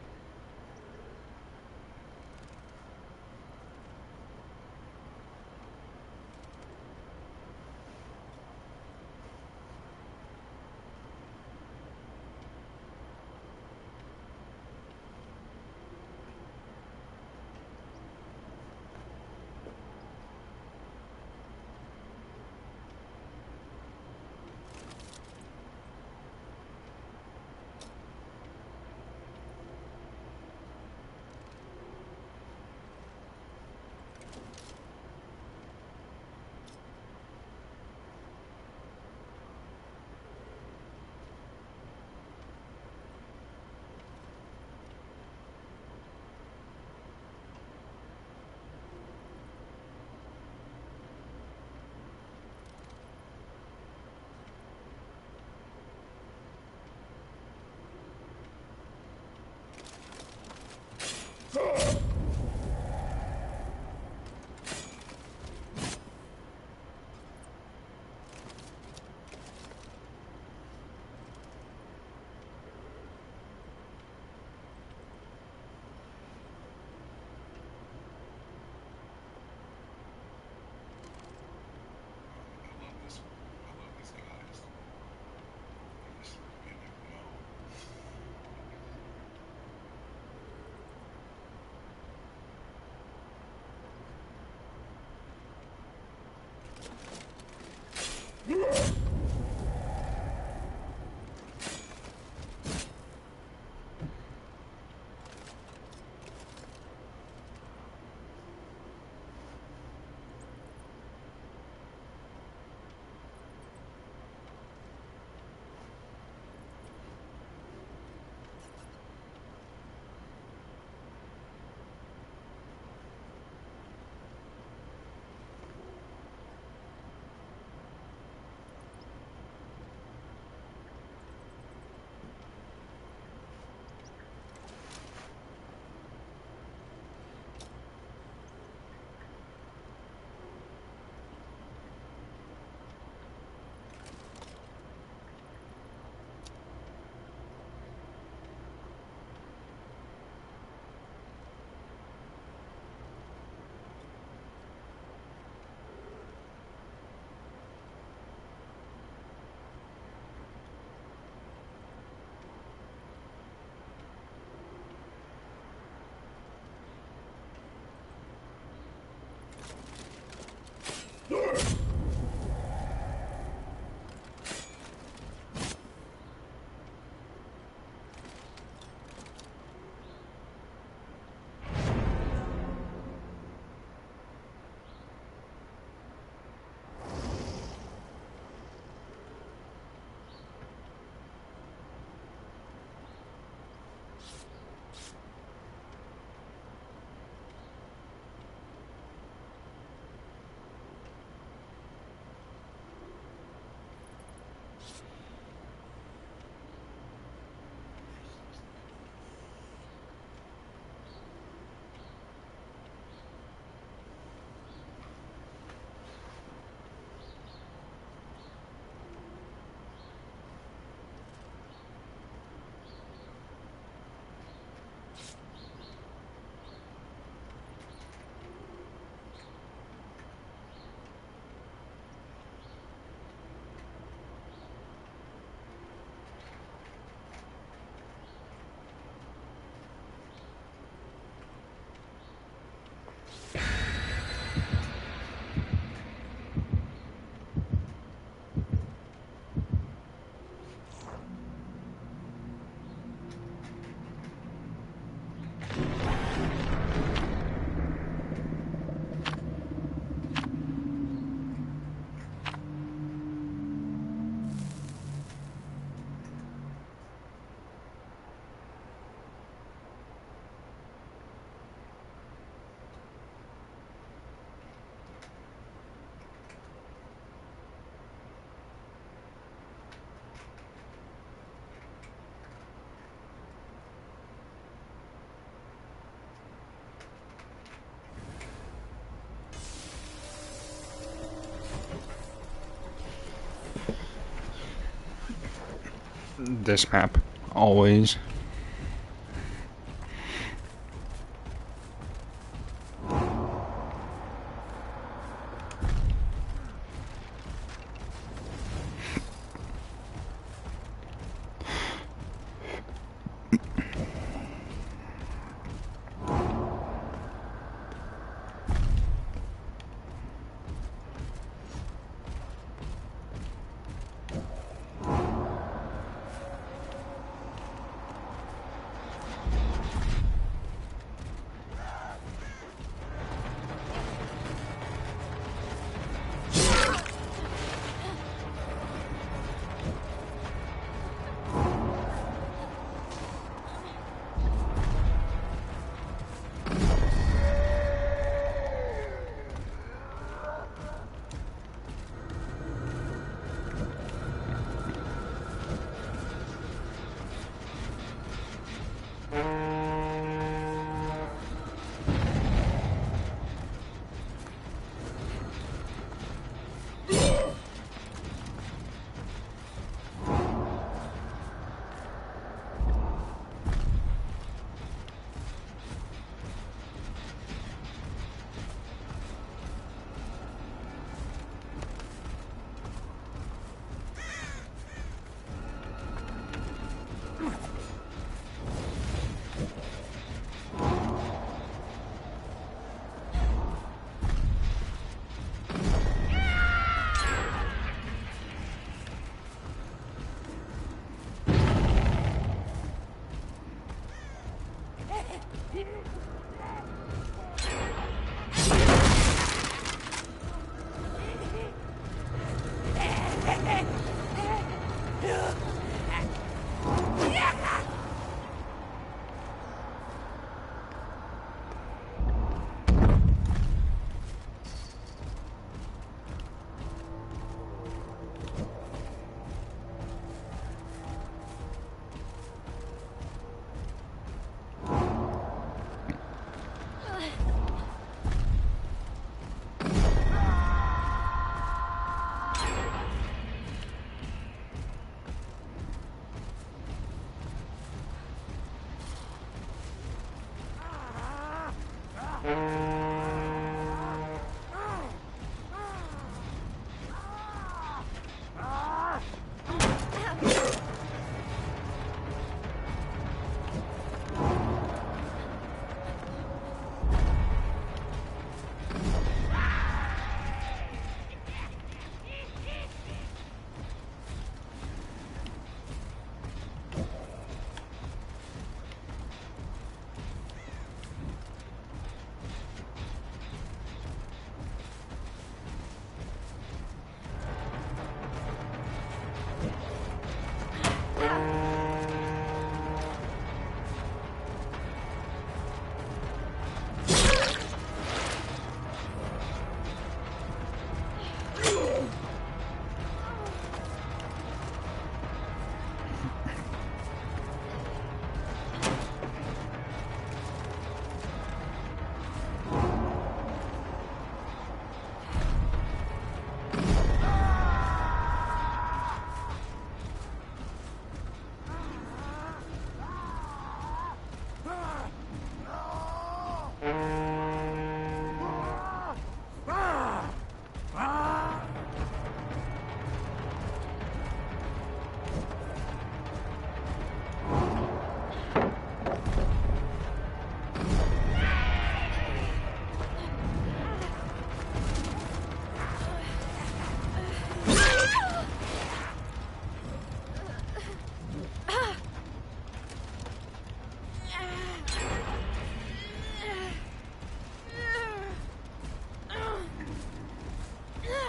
this map, always.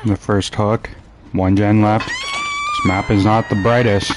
The first hook. 1 gen left. This map is not the brightest.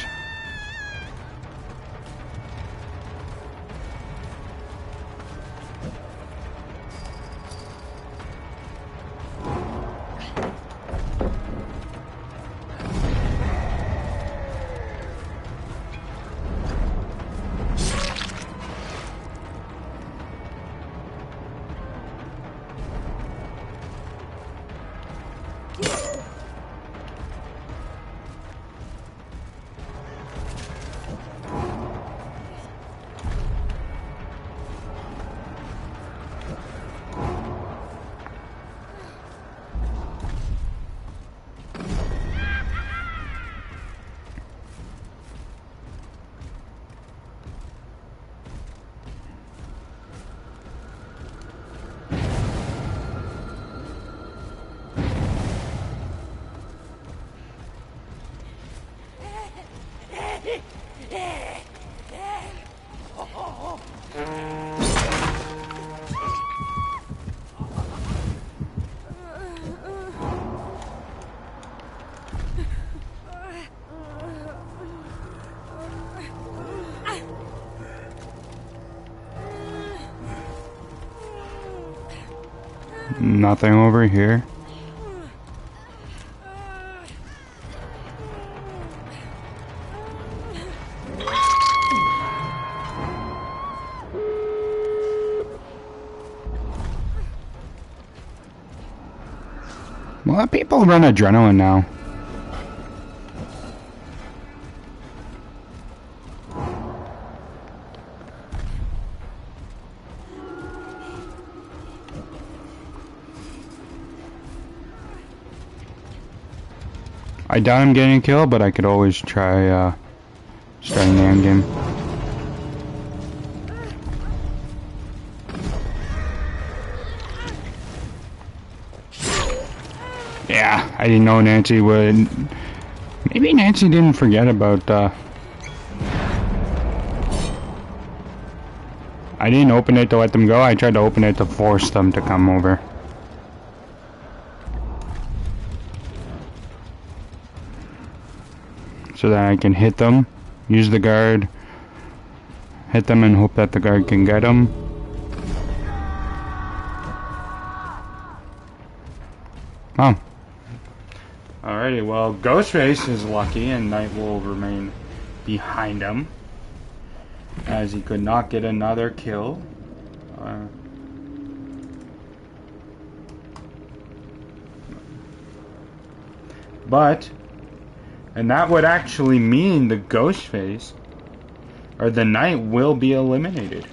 Nothing over here. A lot of people run adrenaline now. I doubt I'm getting a kill, but I could always try starting the end game. Yeah, I didn't know Nancy would. Maybe Nancy didn't forget about. I didn't open it to let them go. I tried to open it to force them to come over. So that I can hit them, use the guard, hit them and hope that the guard can get them. Oh. Alrighty, well, Ghostface is lucky and Knight will remain behind him, as he could not get another kill. And that would actually mean the Ghostface, or the Knight, will be eliminated.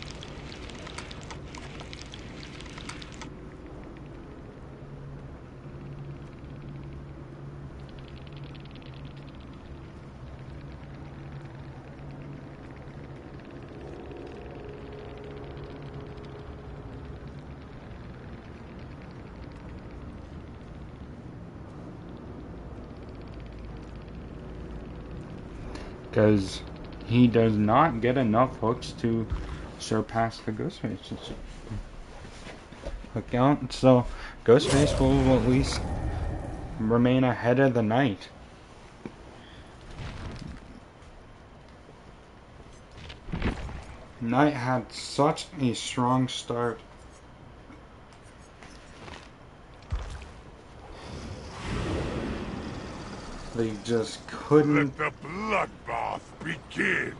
Because he does not get enough hooks to surpass the Ghostface's hook count, so Ghostface will at least remain ahead of the Knight. Knight had such a strong start. They just couldn't. Let the bloodbath begin.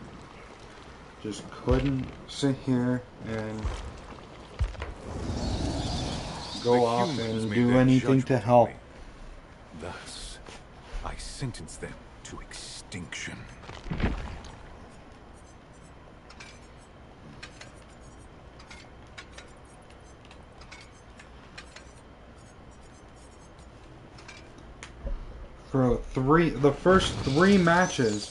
Just couldn't sit here and go off and do anything to help. Thus, I sentence them to extinction. For the first three matches,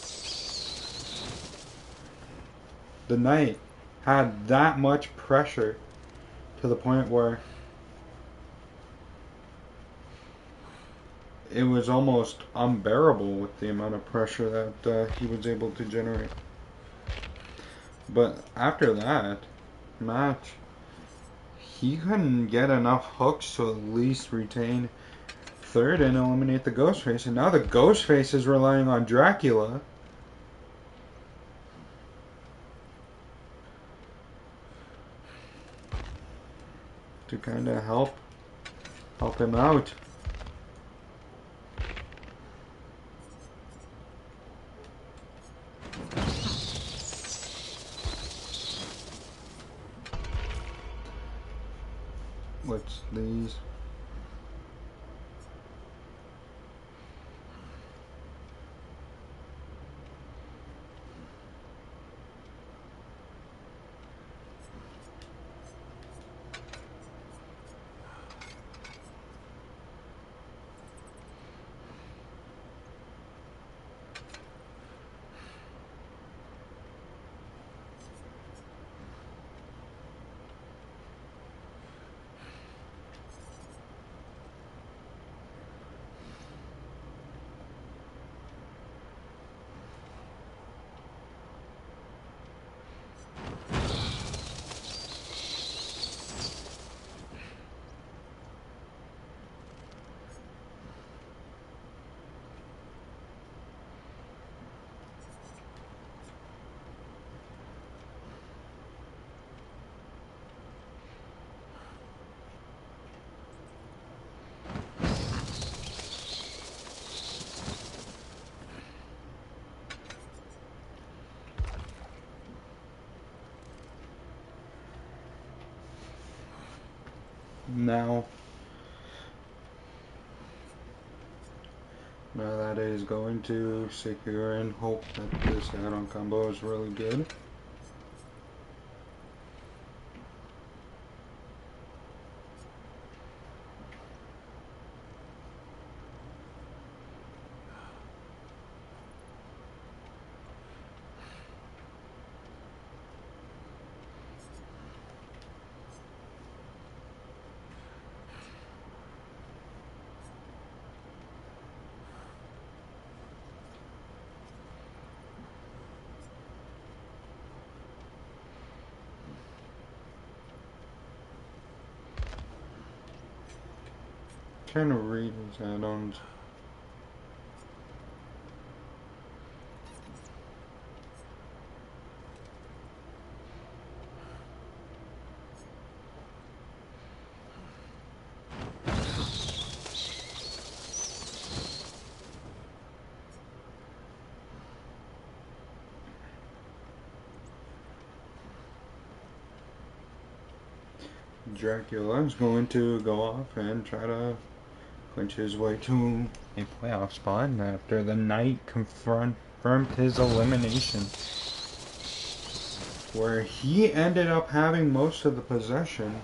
the Knight had that much pressure to the point where it was almost unbearable with the amount of pressure that he was able to generate. But after that match, he couldn't get enough hooks to at least retain third and eliminate the Ghostface, and now the Ghostface is relying on Dracula to kind of help him out. What's these? Now that is going to sit here and hope that this add-on combo is really good. Trying to read his add-ons. Dracula is going to go off and try to clinch his way to a playoff spot after the Knight confirmed his elimination, where he ended up having most of the possession.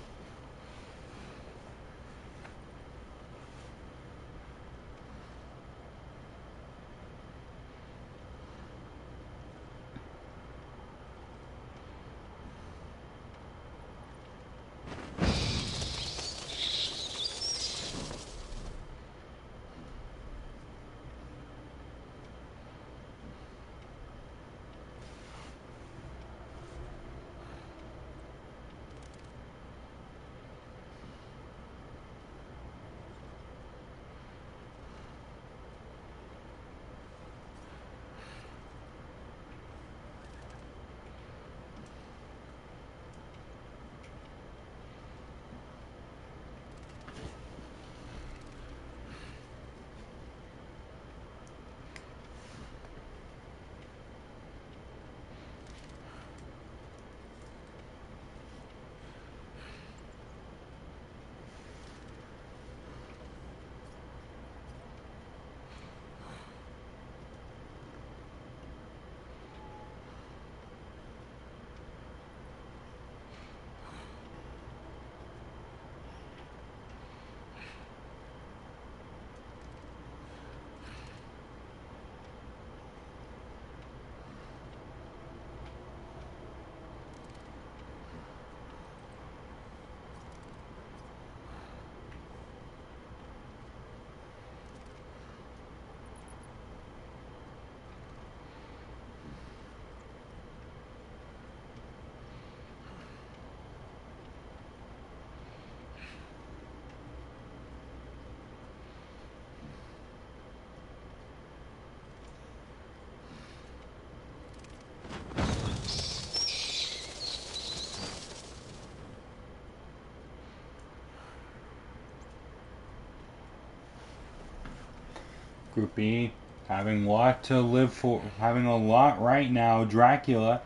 Group B having a lot to live for, having a lot right now. Dracula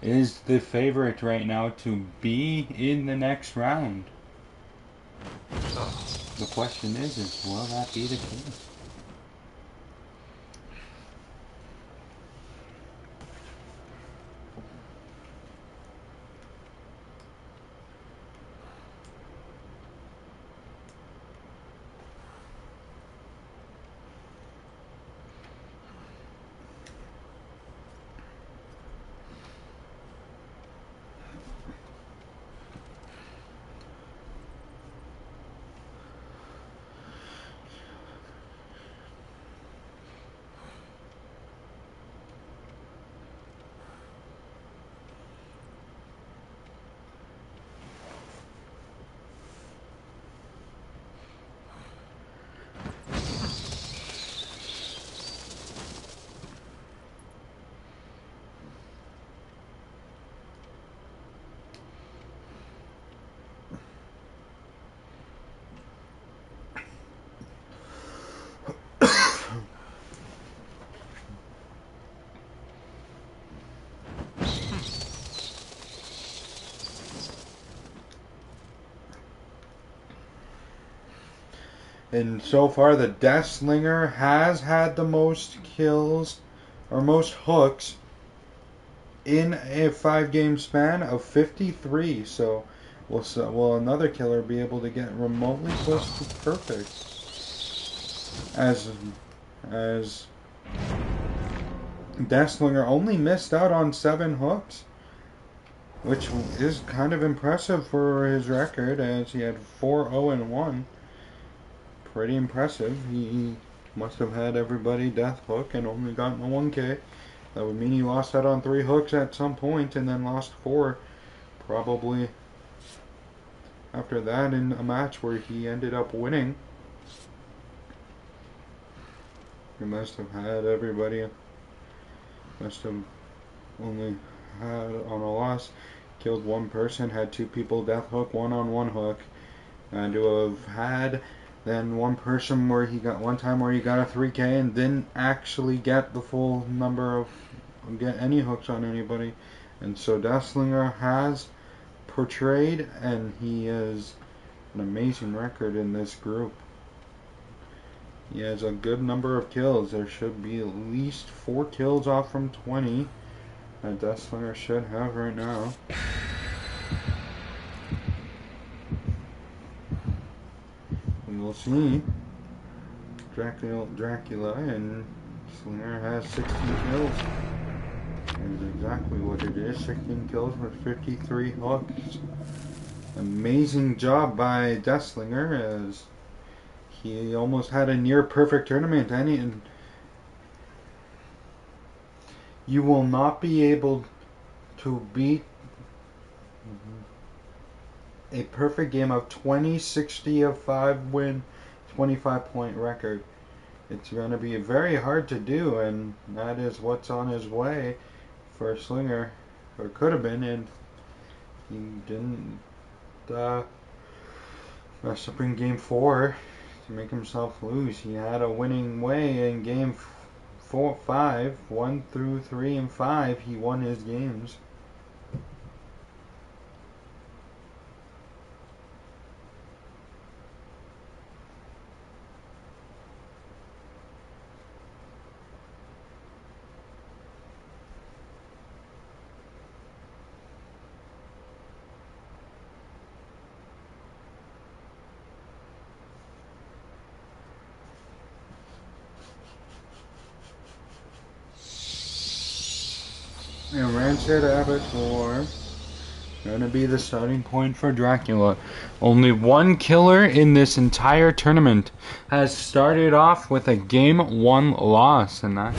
is the favorite right now to be in the next round. The question is will that be the case? And so far, the Deathslinger has had the most kills or most hooks in a 5-game span of 53. So will another killer be able to get remotely close to perfect? As Deathslinger only missed out on 7 hooks, which is kind of impressive for his record, as he had 4-0-1. Pretty impressive. He must have had everybody death hook and only gotten a 1K. That would mean he lost out on 3 hooks at some point and then lost 4 probably after that in a match where he ended up winning. He must have had everybody, must have only had on a loss, killed 1 person, had 2 people death hook, 1 on 1 hook, and to have had then 1 person where he got one time where he got a 3K and didn't actually get the full number of get any hooks on anybody. And so Deathslinger has portrayed, and he has an amazing record in this group. He has a good number of kills. There should be at least 4 kills off from 20 that Deathslinger should have right now. We will see. Dracula and Slinger has 16 kills. That is exactly what it is. 16 kills with 53 hooks. Amazing job by Deathslinger, as he almost had a near perfect tournament. And you will not be able to beat a perfect game of 20, 60 of 5 win, 25-point record. It's going to be very hard to do, and that is what's on his way for Slinger, or could have been, and he didn't mess up in game 4 to make himself lose. He had a winning way in game 4, 5, 1 through 3 and 5. He won his games. And Rancid Abattoir gonna be the starting point for Dracula. Only 1 killer in this entire tournament has started off with a game 1 loss, and that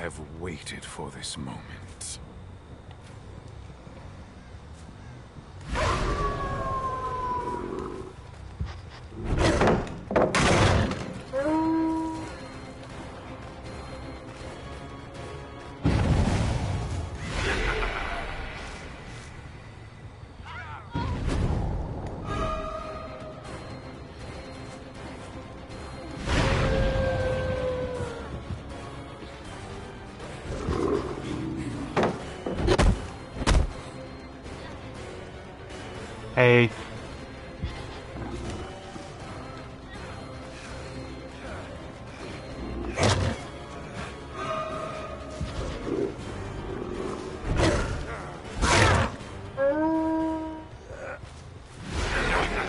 have waited for this moment. hey.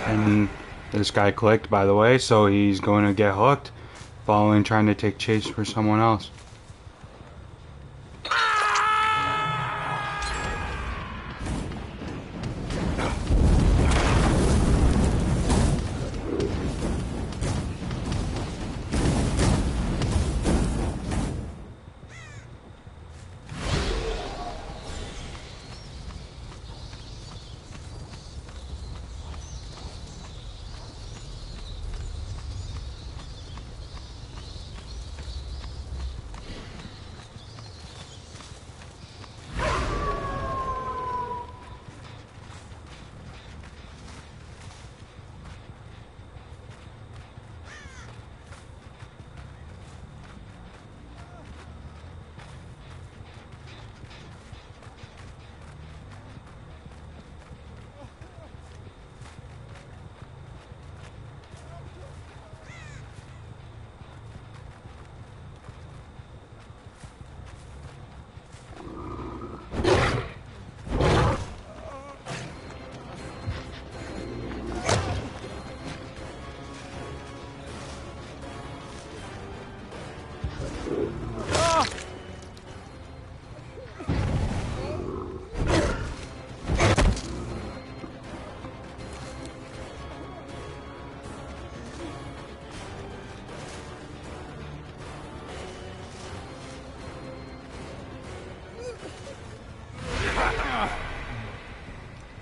And this guy clicked, by the way, so he's going to get hooked, following trying to take chase for someone else.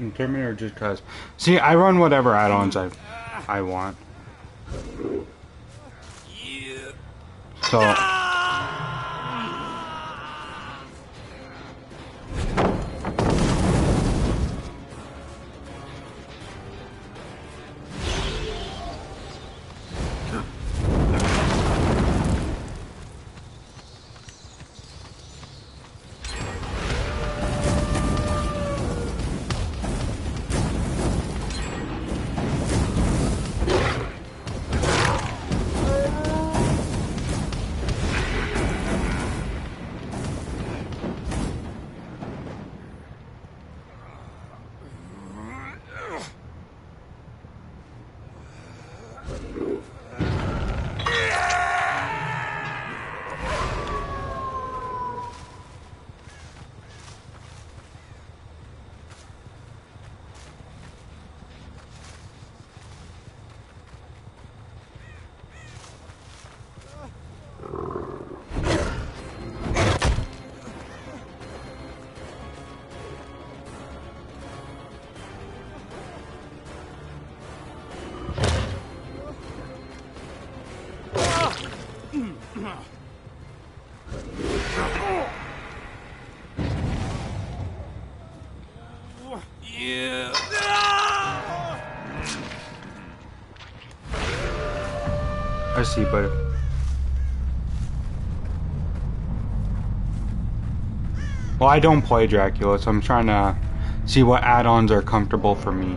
In tournament or just cause? See, I run whatever add-ons I want. So I see, but well, I don't play Dracula, so I'm trying to see what add-ons are comfortable for me.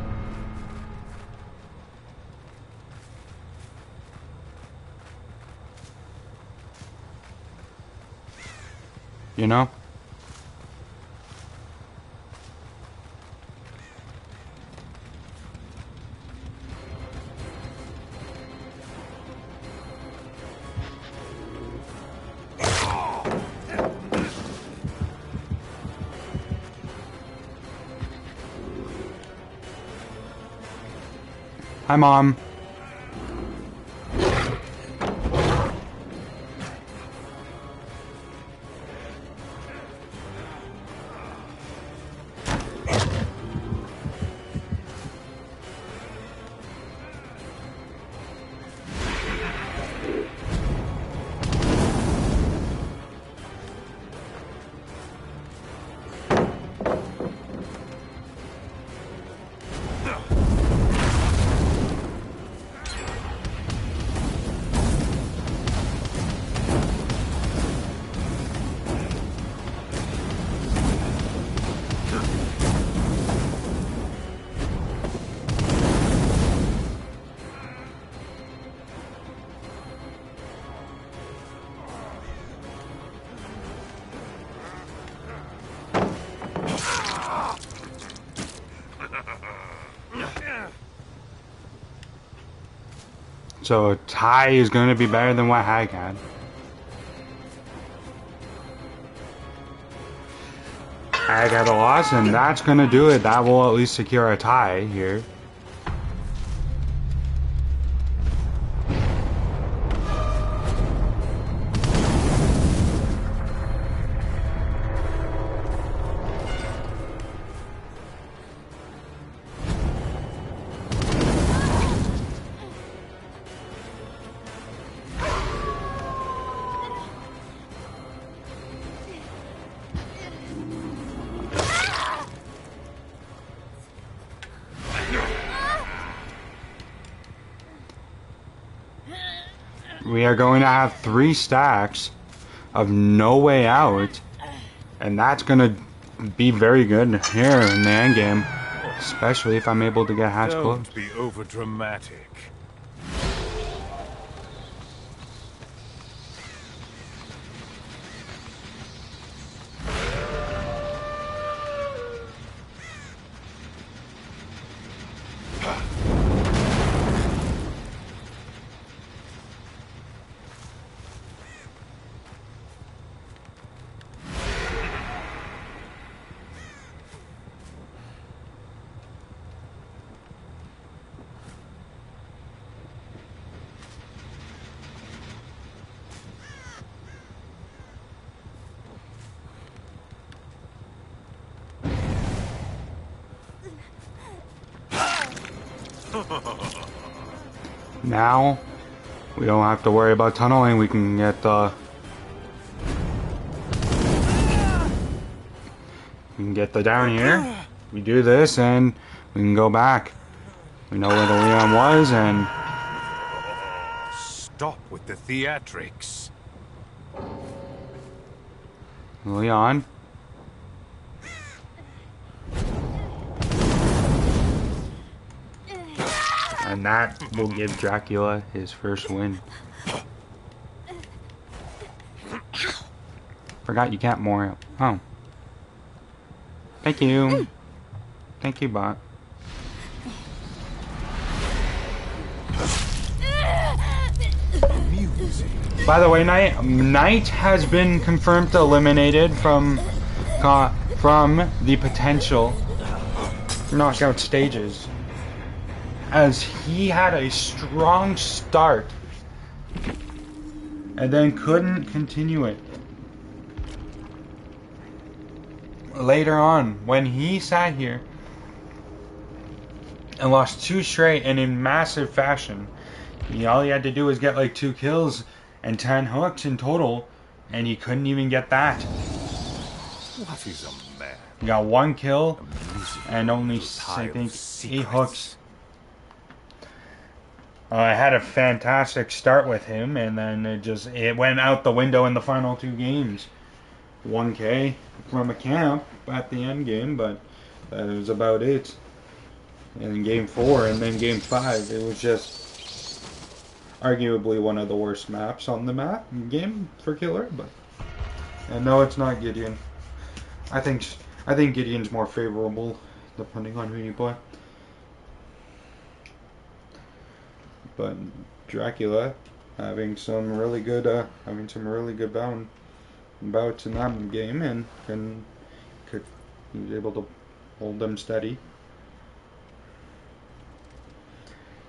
You know? Hi, Mom. So Ty is going to be better than what Hag had. Hag had a loss, and that's going to do it. That will at least secure a tie here. We are going to have 3 stacks of No Way Out, and that's going to be very good here in the end game, especially if I'm able to get Hatch close. Don't be over dramatic. Now, we don't have to worry about tunneling. We can get the down here. We do this and we can go back. We know where the Leon was and... Stop with the theatrics. Leon. And that will give Dracula his first win. Forgot you can't more. Oh. Thank you. Thank you, bot. By the way, Knight has been confirmed eliminated from the potential knockout stages, as he had a strong start and then couldn't continue it. Later on, when he sat here and lost 2 straight and in massive fashion, all he had to do was get like 2 kills and 10 hooks in total, and he couldn't even get that. What is a man? He got 1 kill and only, I think, 8 hooks. I had a fantastic start with him, and then it went out the window in the final 2 games. 1K from a camp at the end game, but that was about it. And in game 4 and then game 5, it was just arguably one of the worst maps on the game for Killer. But and no, it's not Gideon. I think Gideon's more favorable depending on who you play. But Dracula having some really good bouts in that game, and he was able to hold them steady.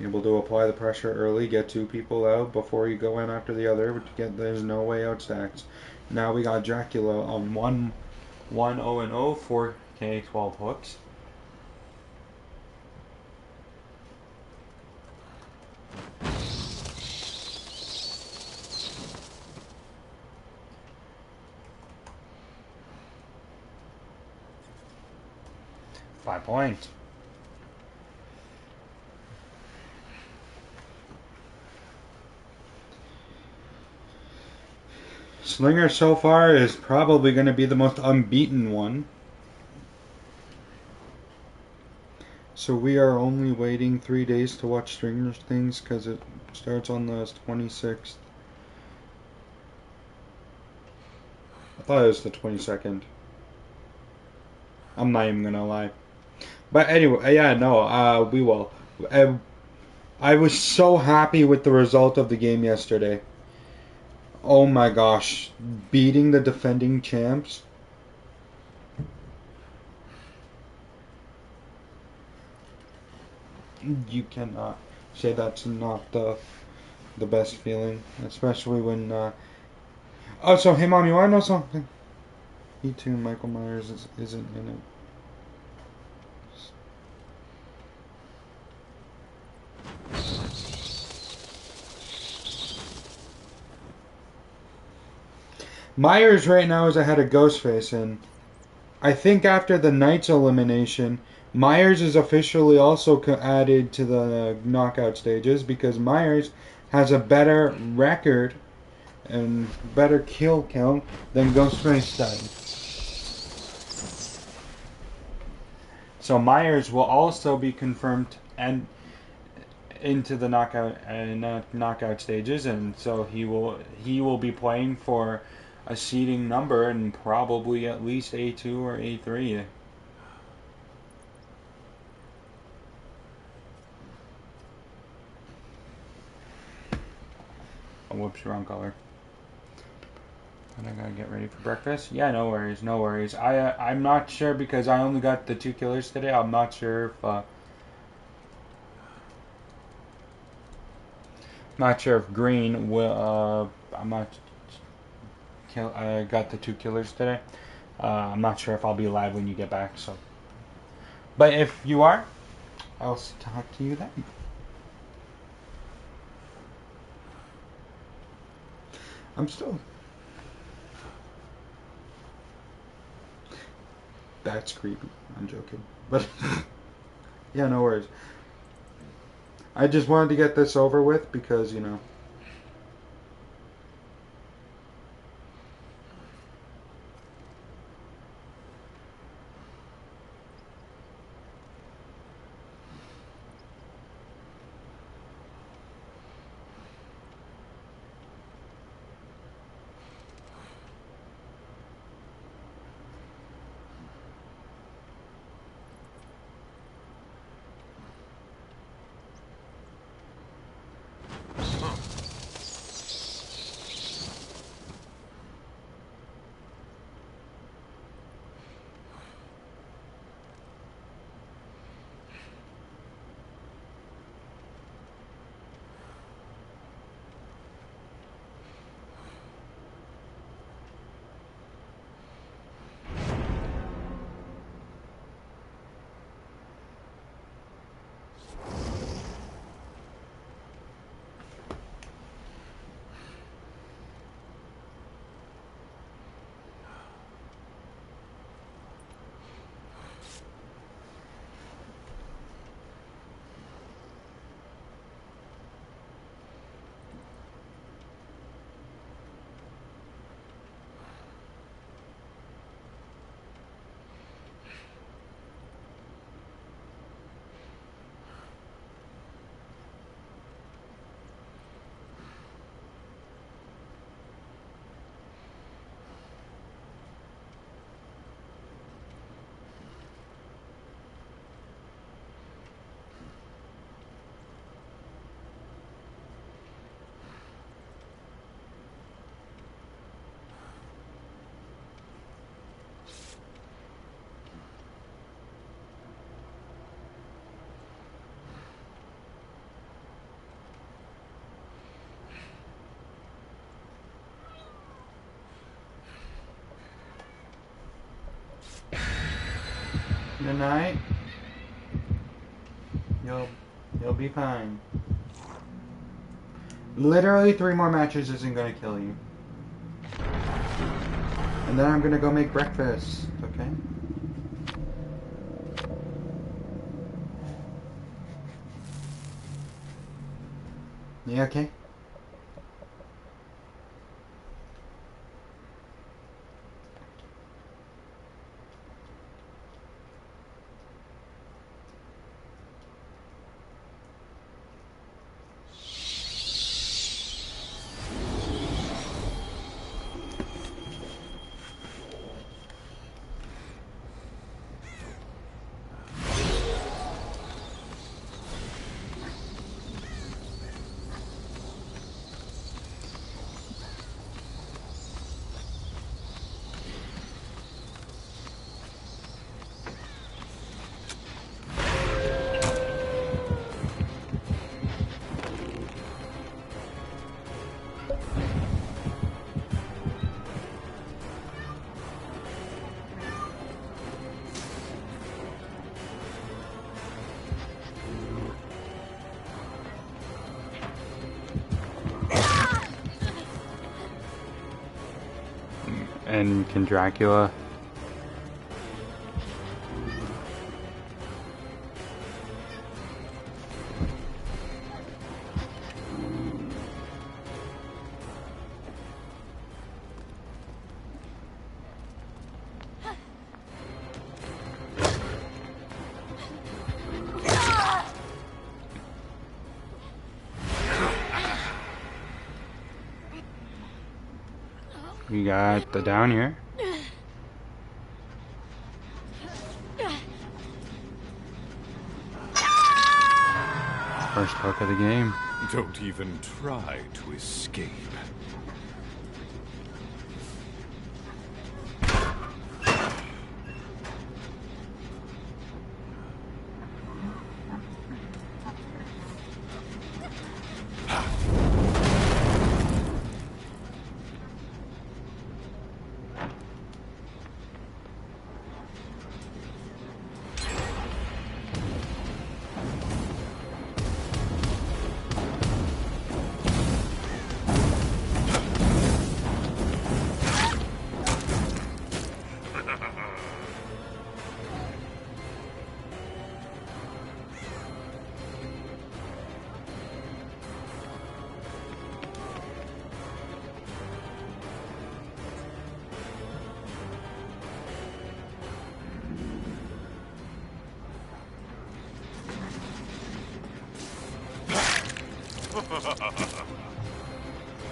Able to apply the pressure early, get 2 people out before you go in after the other to get there's no way out stacks. Now we got Dracula on 1-0-0, 4K, 12 hooks. Five points. Slinger so far is probably going to be the most unbeaten one. So we are only waiting 3 days to watch Stranger Things because it starts on the 26th. I thought it was the 22nd. I'm not even going to lie. But anyway, yeah, no, we will. I was so happy with the result of the game yesterday. Oh my gosh, beating the defending champs. You cannot say that's not the best feeling, especially when oh, so hey mom, you wanna know something? He too, Michael Myers isn't in it. Myers right now is ahead of Ghostface, and I think after the Knight's elimination, Myers is officially also added to the knockout stages because Myers has a better record and better kill count than Ghostface does. So Myers will also be confirmed and into the knockout stages, and so he will be playing for a seeding number and probably at least A2 or A3. Oh, whoops, wrong color. And I gotta get ready for breakfast. Yeah, no worries, no worries. I'm not sure because I only got the 2 killers today. I'm not sure if Green will. I got the 2 killers today. I'm not sure if I'll be live when you get back. So, but if you are, I'll talk to you then. I'm still... That's creepy. I'm joking. But, yeah, no worries. I just wanted to get this over with because, you know... Good night. You'll be fine. Literally 3 more matches isn't gonna kill you. And then I'm gonna go make breakfast, okay? Yeah, okay? And can Dracula... We got the down here. First hook of the game. Don't even try to escape.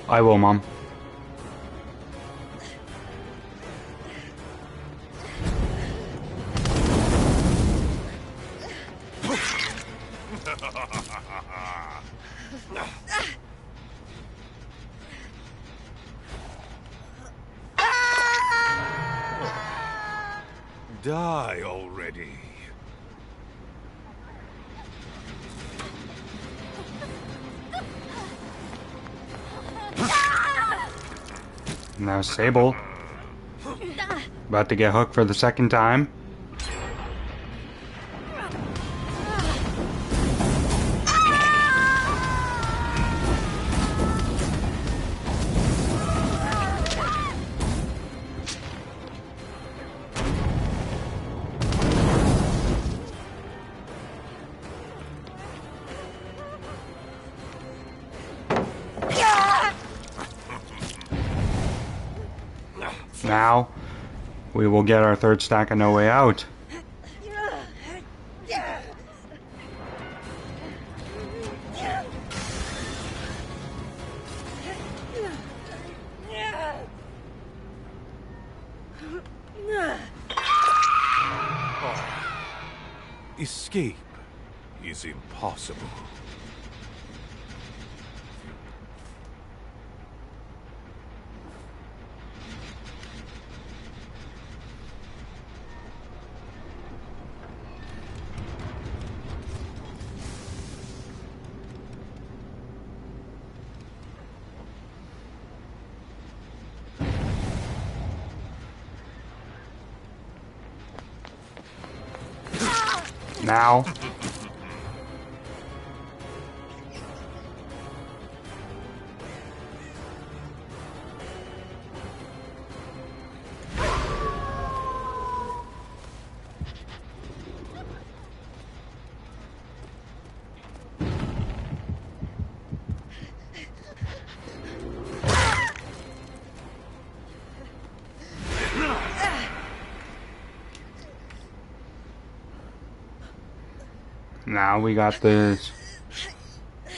I will, Mom. Die already. Now Sable. About to get hooked for the second time. Now, we will get our third stack of No Way Out. Escape is impossible. Now. Now we got this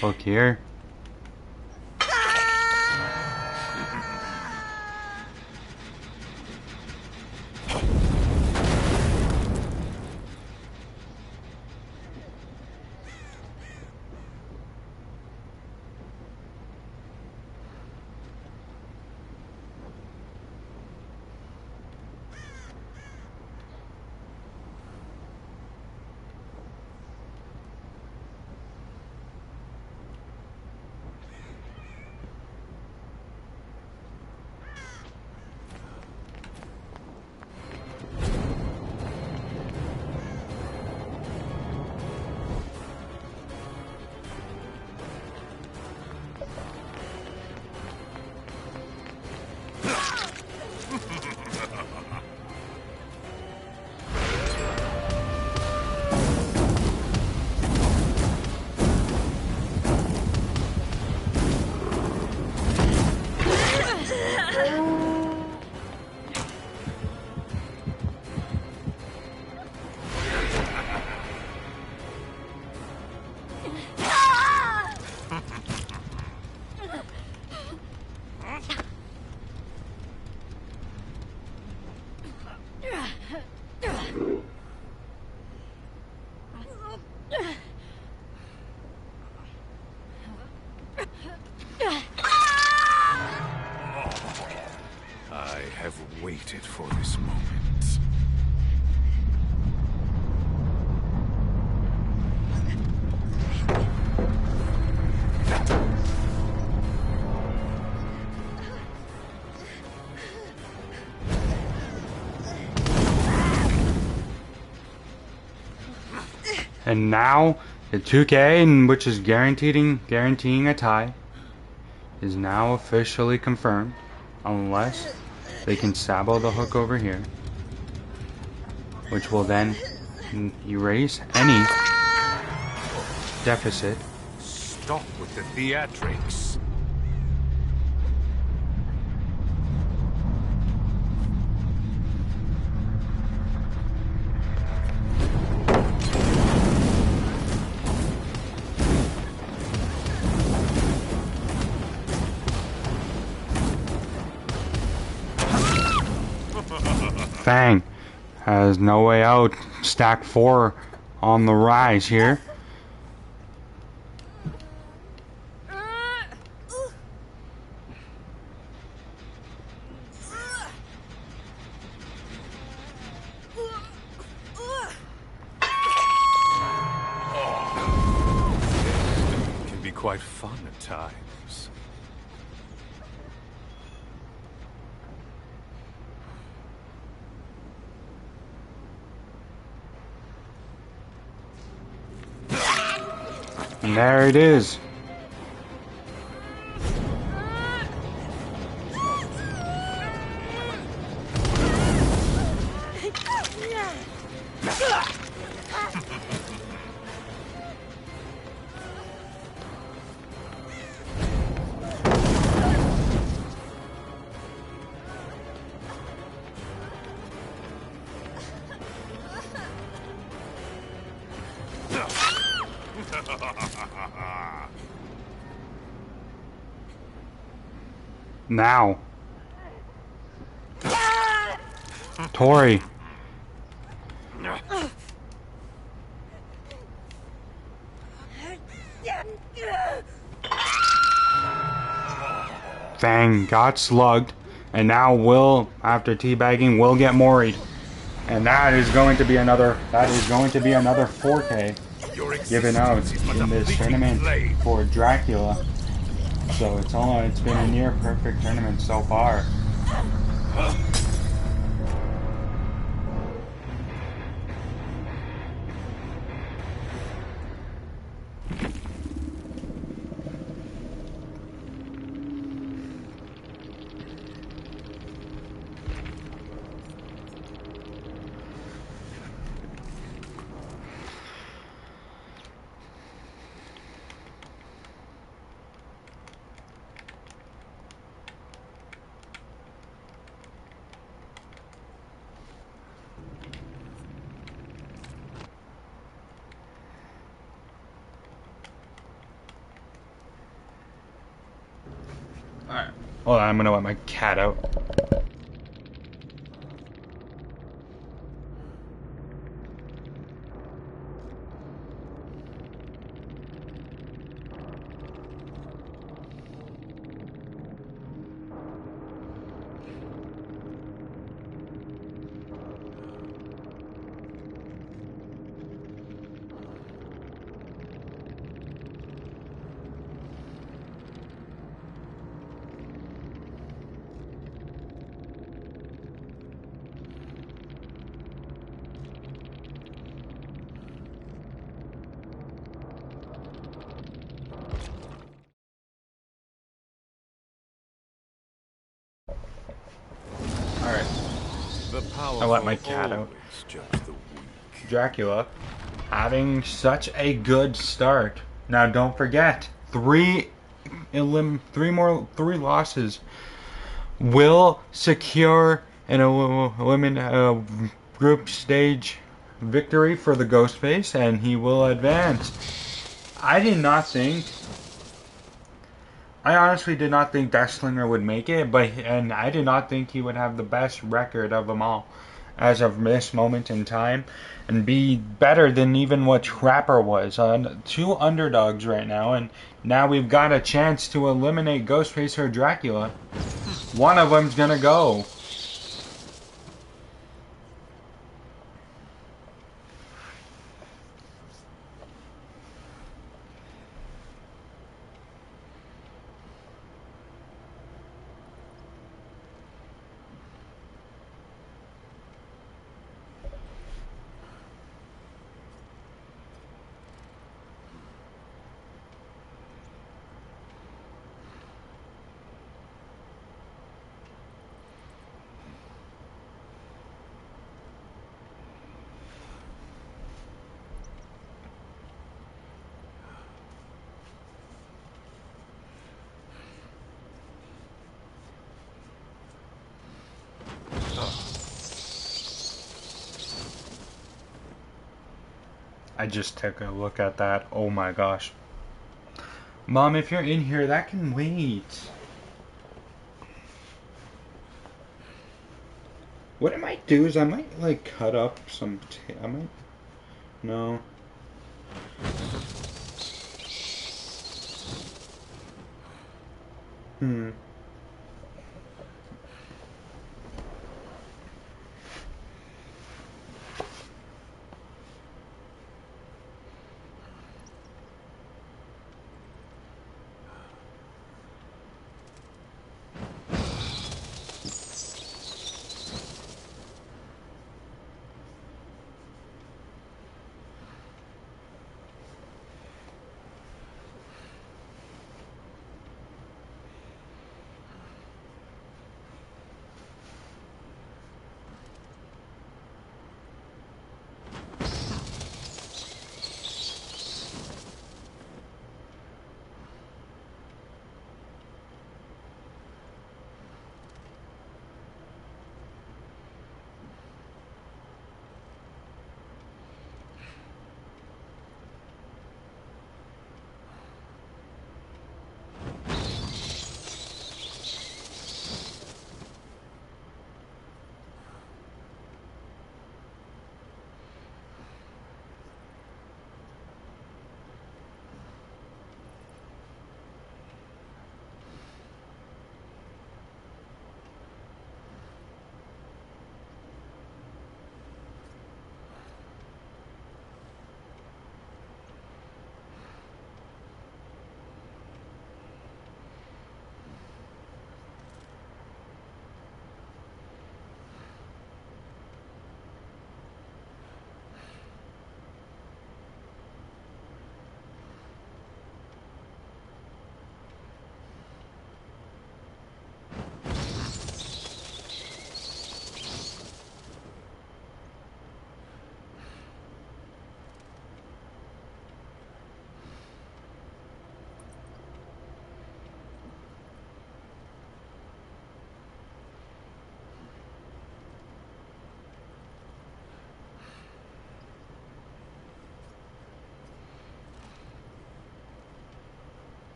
hook here. I have waited for this moment. And now the 2K, which is guaranteeing a tie, is now officially confirmed, unless they can sabo the hook over here, which will then erase any deficit. Stop with the theatrics. Fang has no way out. Stack 4 on the rise here. Can be quite fun at times. And there it is. Now. Tori. Fang got slugged, and now Will, after teabagging, will get moried. And that is going to be another 4K given out in this tournament for Dracula. So it's been a near perfect tournament so far. Alright. Hold on, I'm gonna let my cat out. Alright. I let my cat out. Dracula having such a good start. Now don't forget, three losses will secure an group stage victory for the Ghostface, and he will advance. I honestly did not think Deathslinger would make it, and I did not think he would have the best record of them all as of this moment in time, and be better than even what Trapper was. 2 underdogs right now, and now we've got a chance to eliminate Ghostface or Dracula. One of them's gonna go. I just took a look at that. Oh my gosh. Mom, if you're in here, that can wait. What I might do is I might like cut up some. I might. No. Hmm.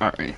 Alright.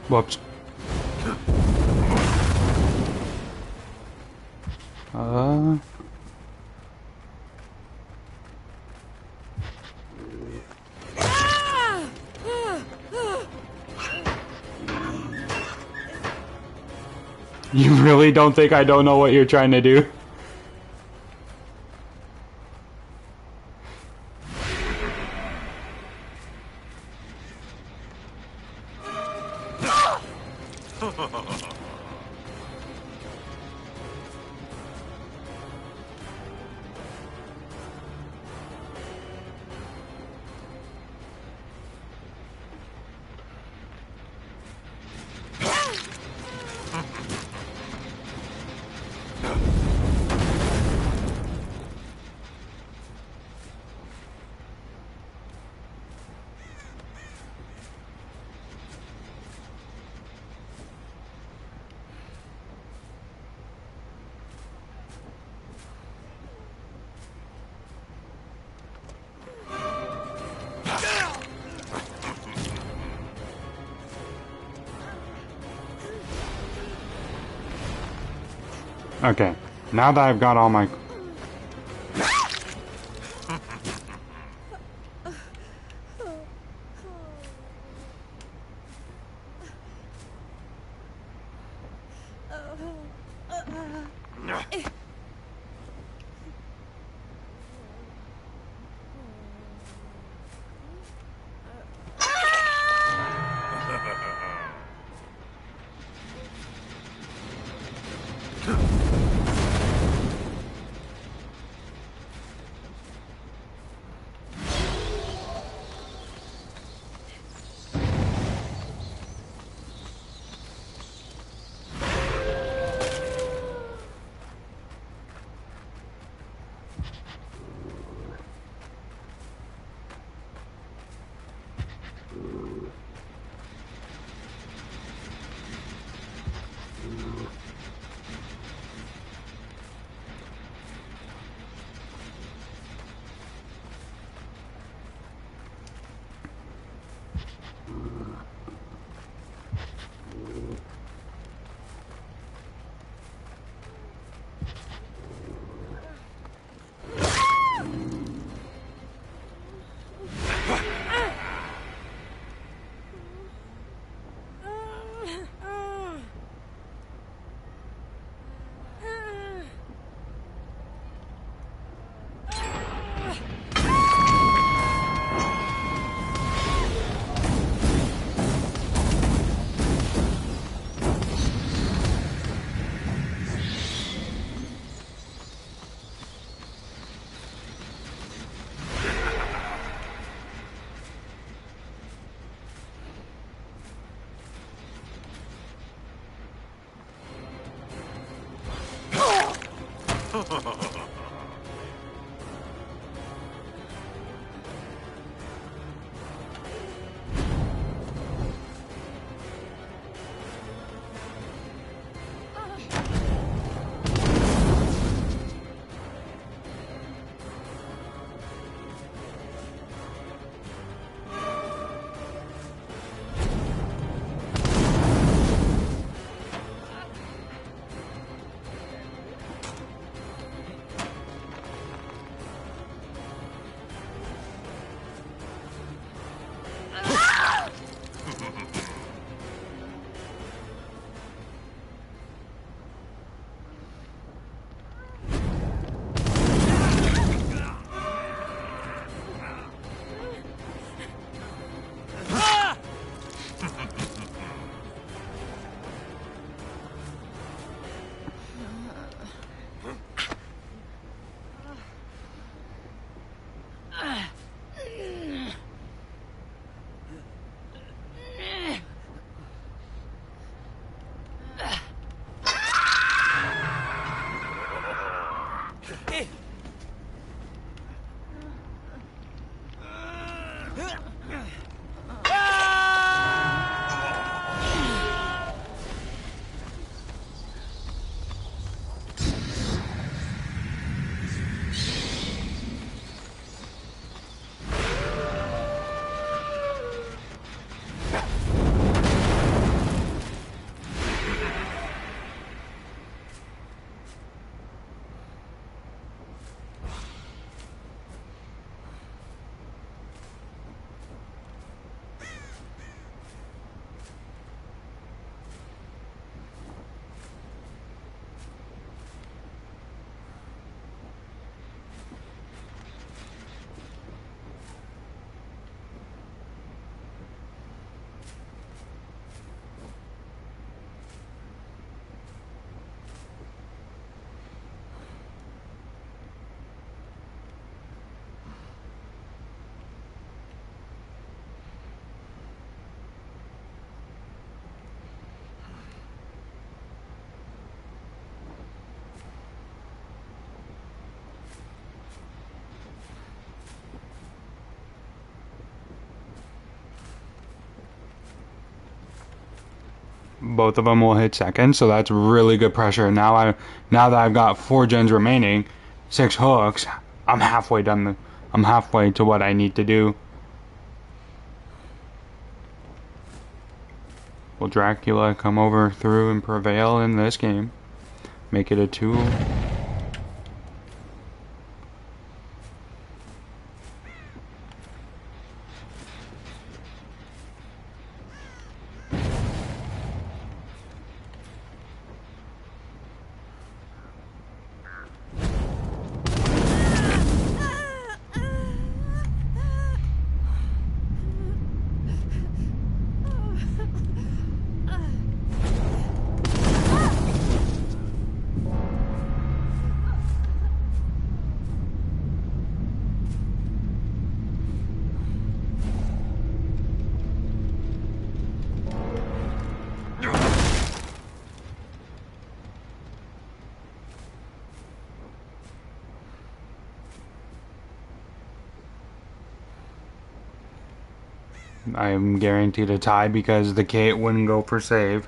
Whoops. You really don't think I don't know what you're trying to do? Okay, now that I've got all my... both of them will hit second, so that's really good pressure. Now that I've got 4 gens remaining, 6 hooks, I'm halfway done. I'm halfway to what I need to do. Will Dracula come over through and prevail in this game? Make it a 2. I am guaranteed a tie because the Kate wouldn't go for save.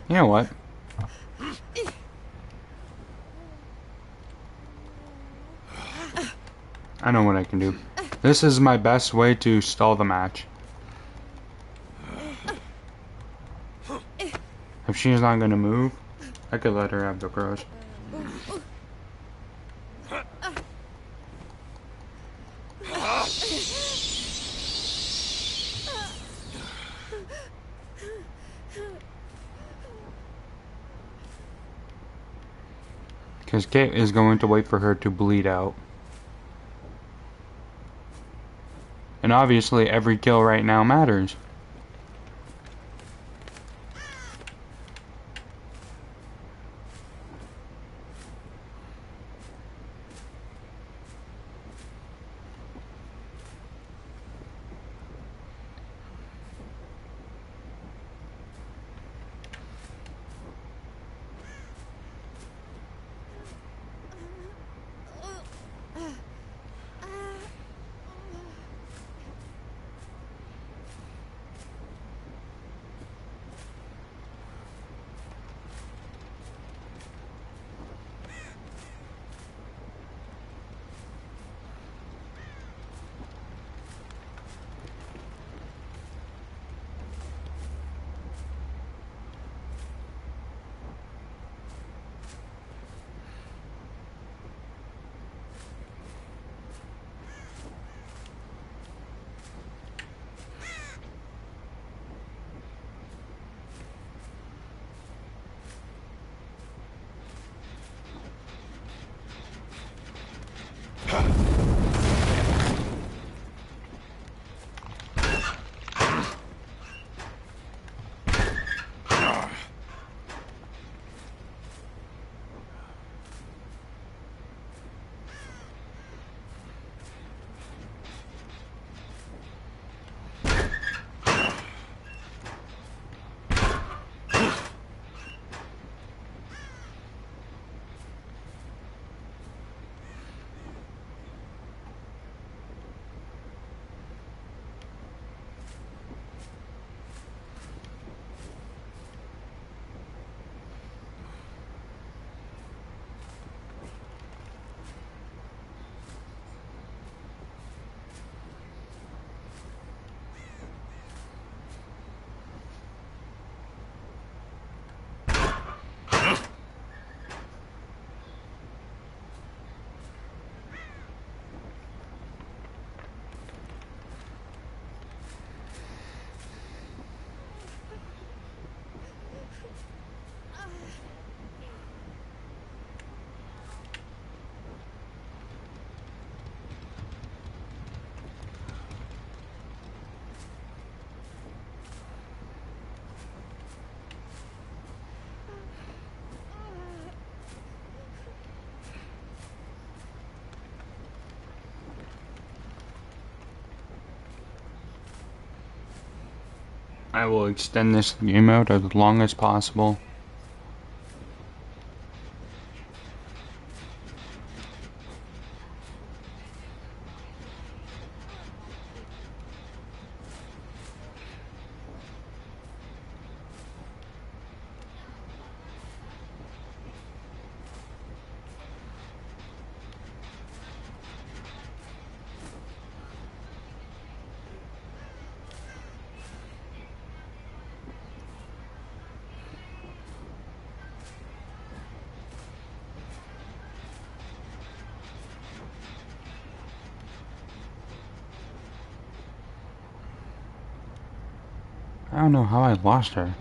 You know what? I know what I can do. This is my best way to stall the match. If she's not gonna move, I could let her have the crush. Because Kate is going to wait for her to bleed out. And obviously every kill right now matters. I will extend this game out as long as possible. I don't know how I lost her.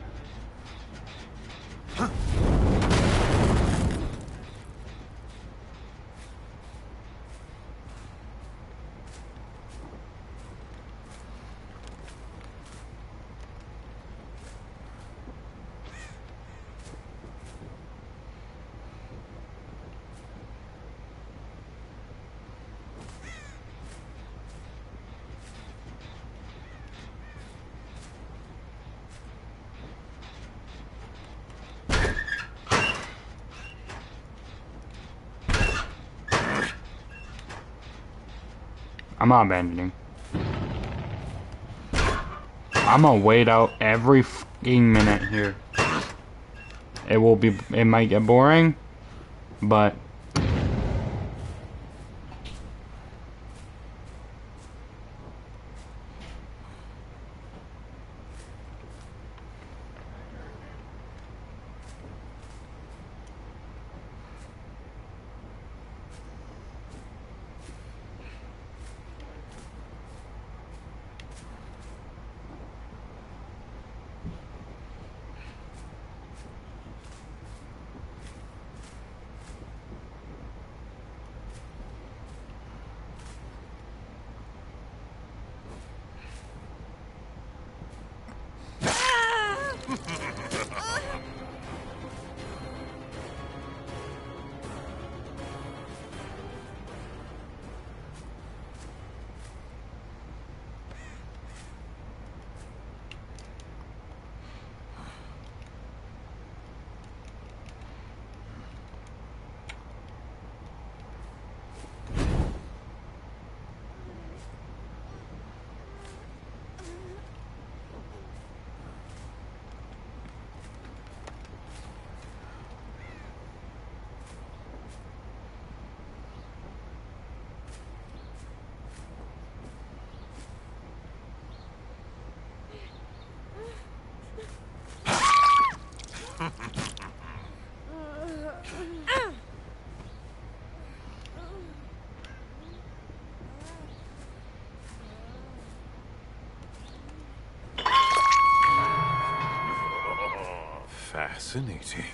I'm not abandoning. I'm gonna wait out every fucking minute here. It might get boring, but Fascinating.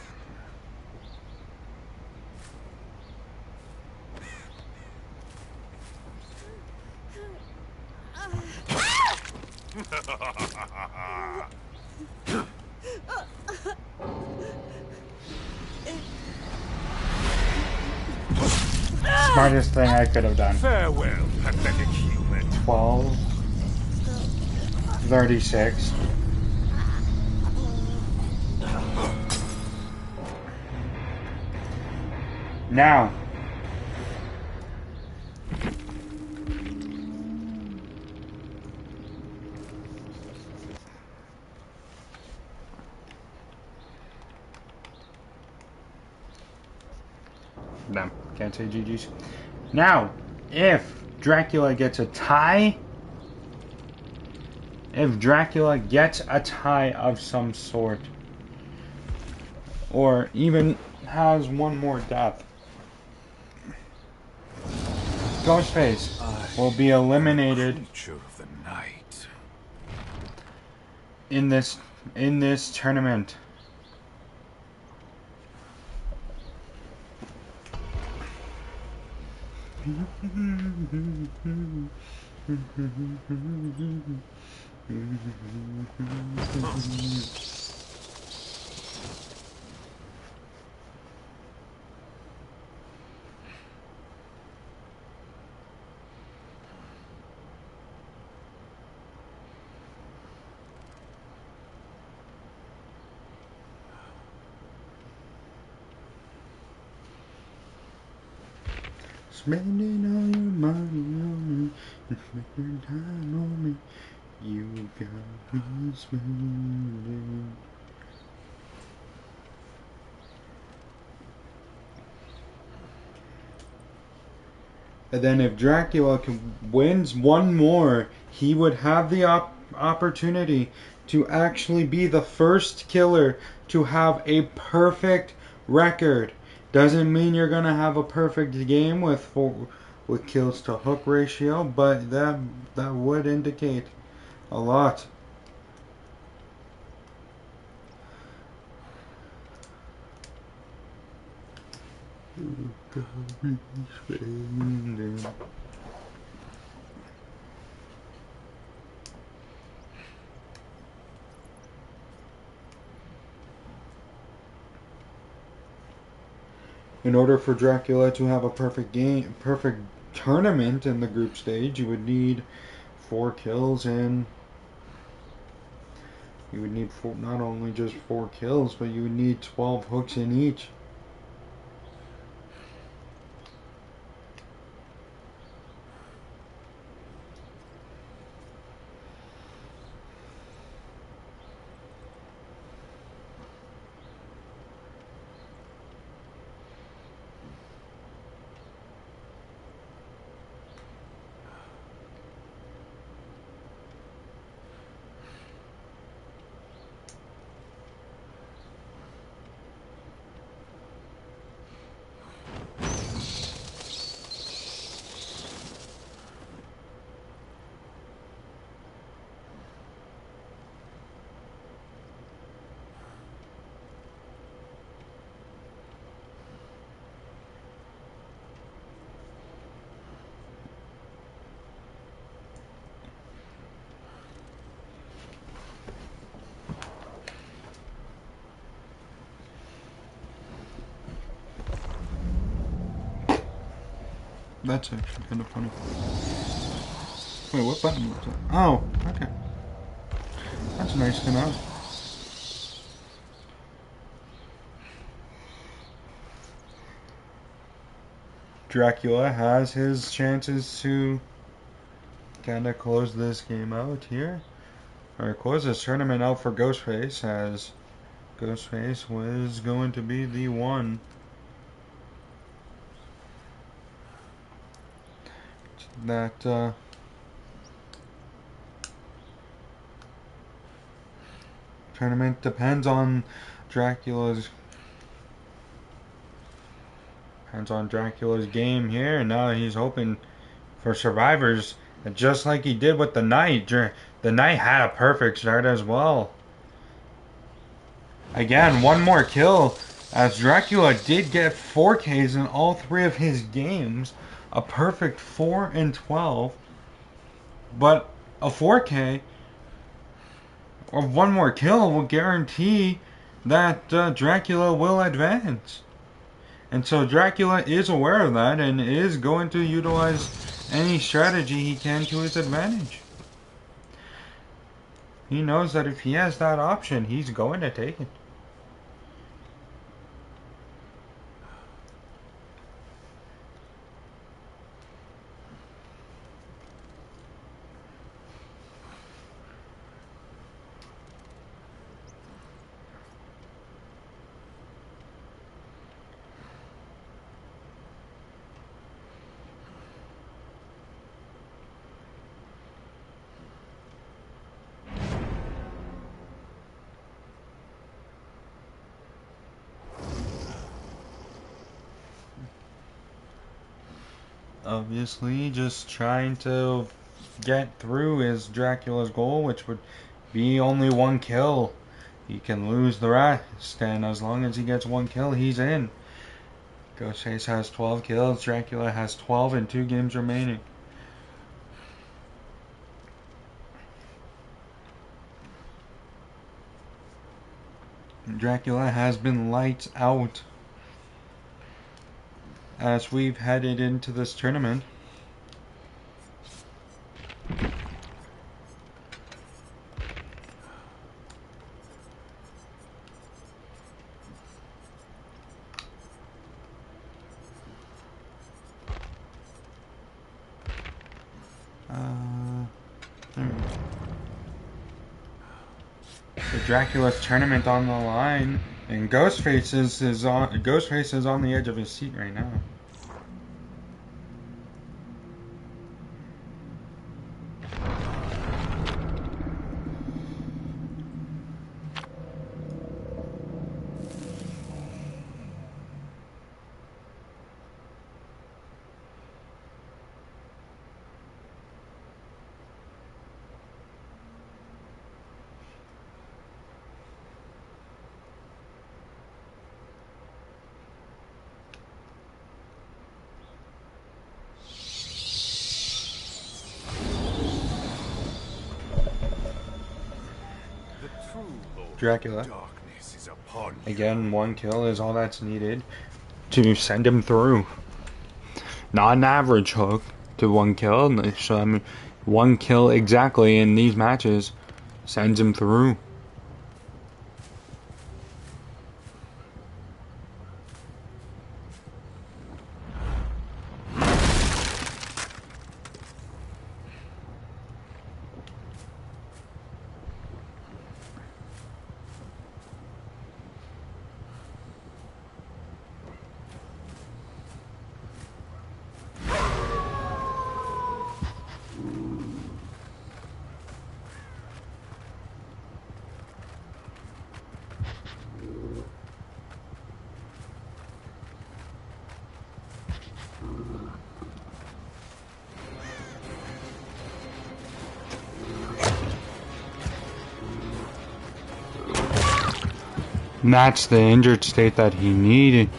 smartest thing I could have done. Farewell, pathetic human. 12, 36. Now. Damn, can't say GG's. Now, if Dracula gets a tie, of some sort, or even has one more death, Ghostface will be eliminated Creature of the night. in this tournament. spending all your money on me and spending time on me. You got me spending. And then if Dracula wins one more, he would have the opportunity to actually be the first killer to have a perfect record. Doesn't mean you're gonna have a perfect game with kills to hook ratio, but that would indicate a lot. In order for Dracula to have a perfect tournament in the group stage, you would need 4 kills, and you would need not only just 4 kills, but you would need 12 hooks in each. That's actually kind of funny. Wait, what button was it? Oh, okay. That's nice to know. Dracula has his chances to kind of close this game out here. Or close this tournament out for Ghostface, as Ghostface was going to be the one that tournament depends on Dracula's game here, and now he's hoping for survivors, just like he did with the Knight. The Knight had a perfect start as well. Again, one more kill, as Dracula did get 4Ks in all 3 of his games, a perfect 4 and 12, but a 4K or one more kill will guarantee that Dracula will advance. And so Dracula is aware of that and is going to utilize any strategy he can to his advantage. He knows that if he has that option, he's going to take it. Obviously, just trying to get through is Dracula's goal, which would be only 1 kill. He can lose the rest, and as long as he gets 1 kill, he's in. Ghostface has 12 kills, Dracula has 12 and 2 games remaining. Dracula has been lights out as we've headed into this tournament. Dracula's tournament on the line, and Ghostface is on the edge of his seat right now. Dracula. Darkness is upon you. Again, one kill is all that's needed to send him through. Not an average hook to one kill. So, I mean, one kill exactly in these matches sends him through. And that's the injured state that he needed.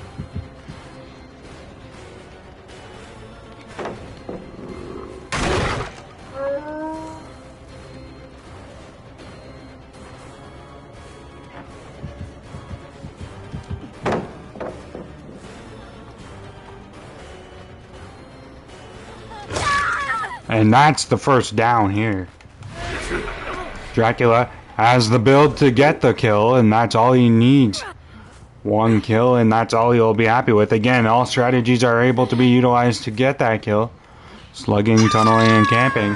And that's the first down here. Dracula has the build to get the kill, and that's all he needs. One kill, and that's all he'll be happy with. Again, all strategies are able to be utilized to get that kill. Slugging, tunneling, and camping.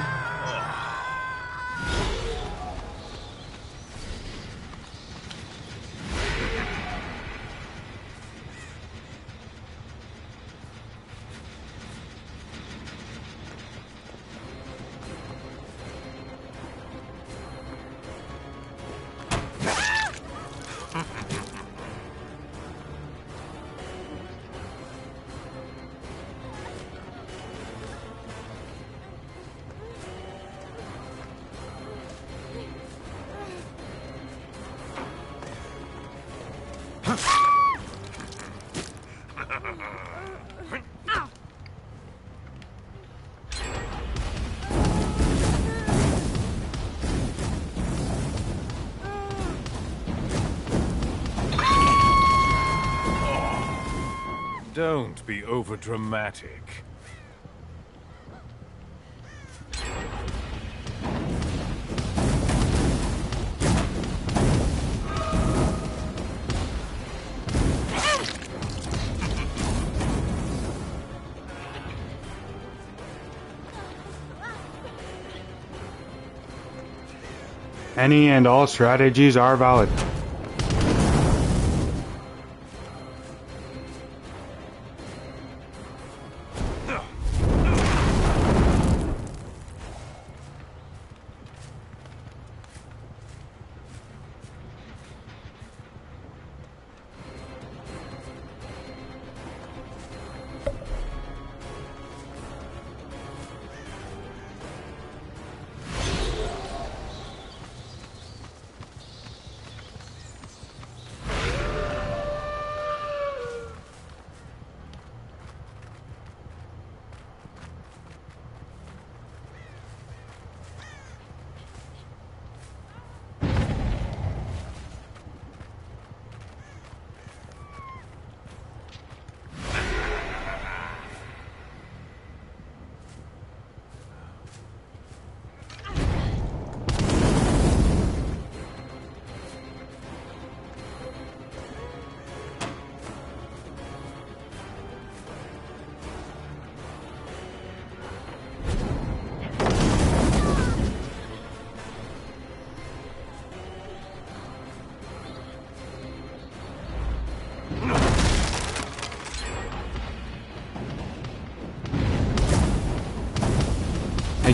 Don't be overdramatic. Any and all strategies are valid.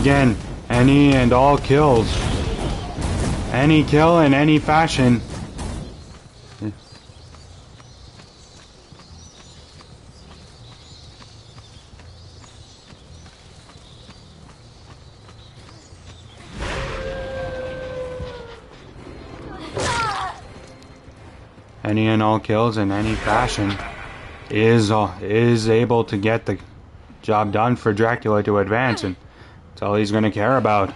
Again, any and all kills. Any kill in any fashion. Any and all kills in any fashion is able to get the job done for Dracula to advance, and that's all he's going to care about.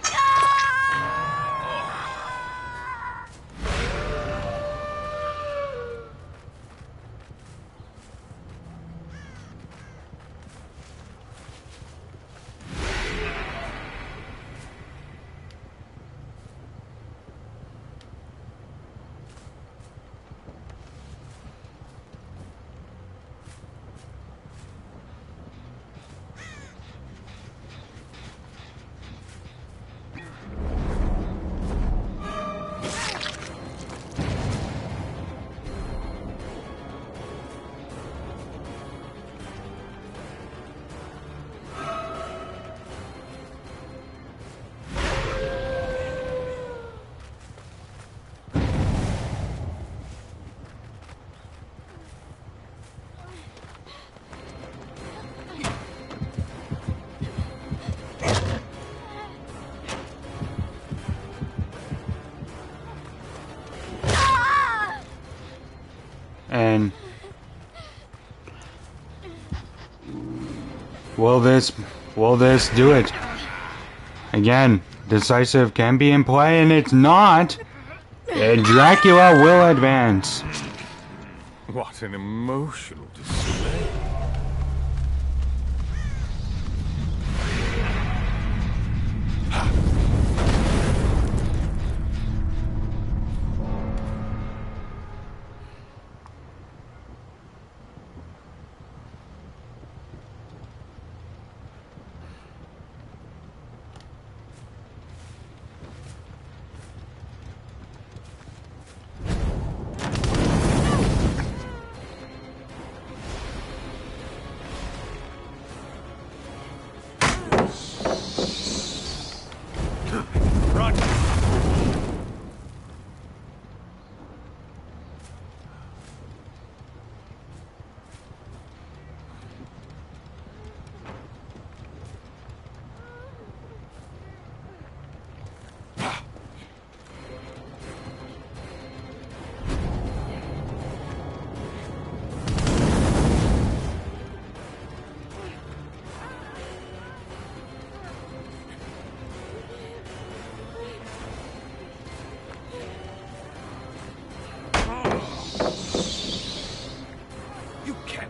And will this do it? Again, decisive can be in play, and it's not. And Dracula will advance. What an emotional display.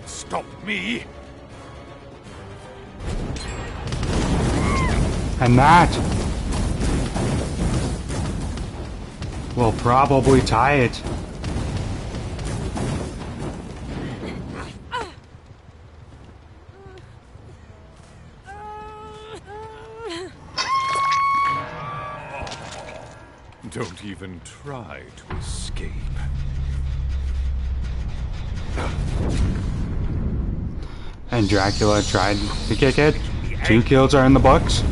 Stop me! And that will probably tie it. Don't even try to escape. And Dracula tried to kick it. 2 kills are in the books.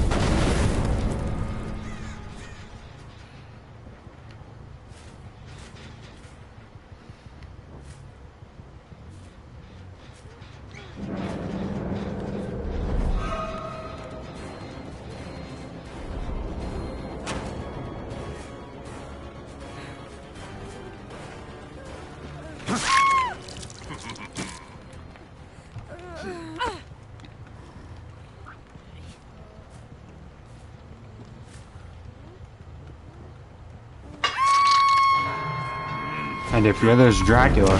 And if you're this Dracula,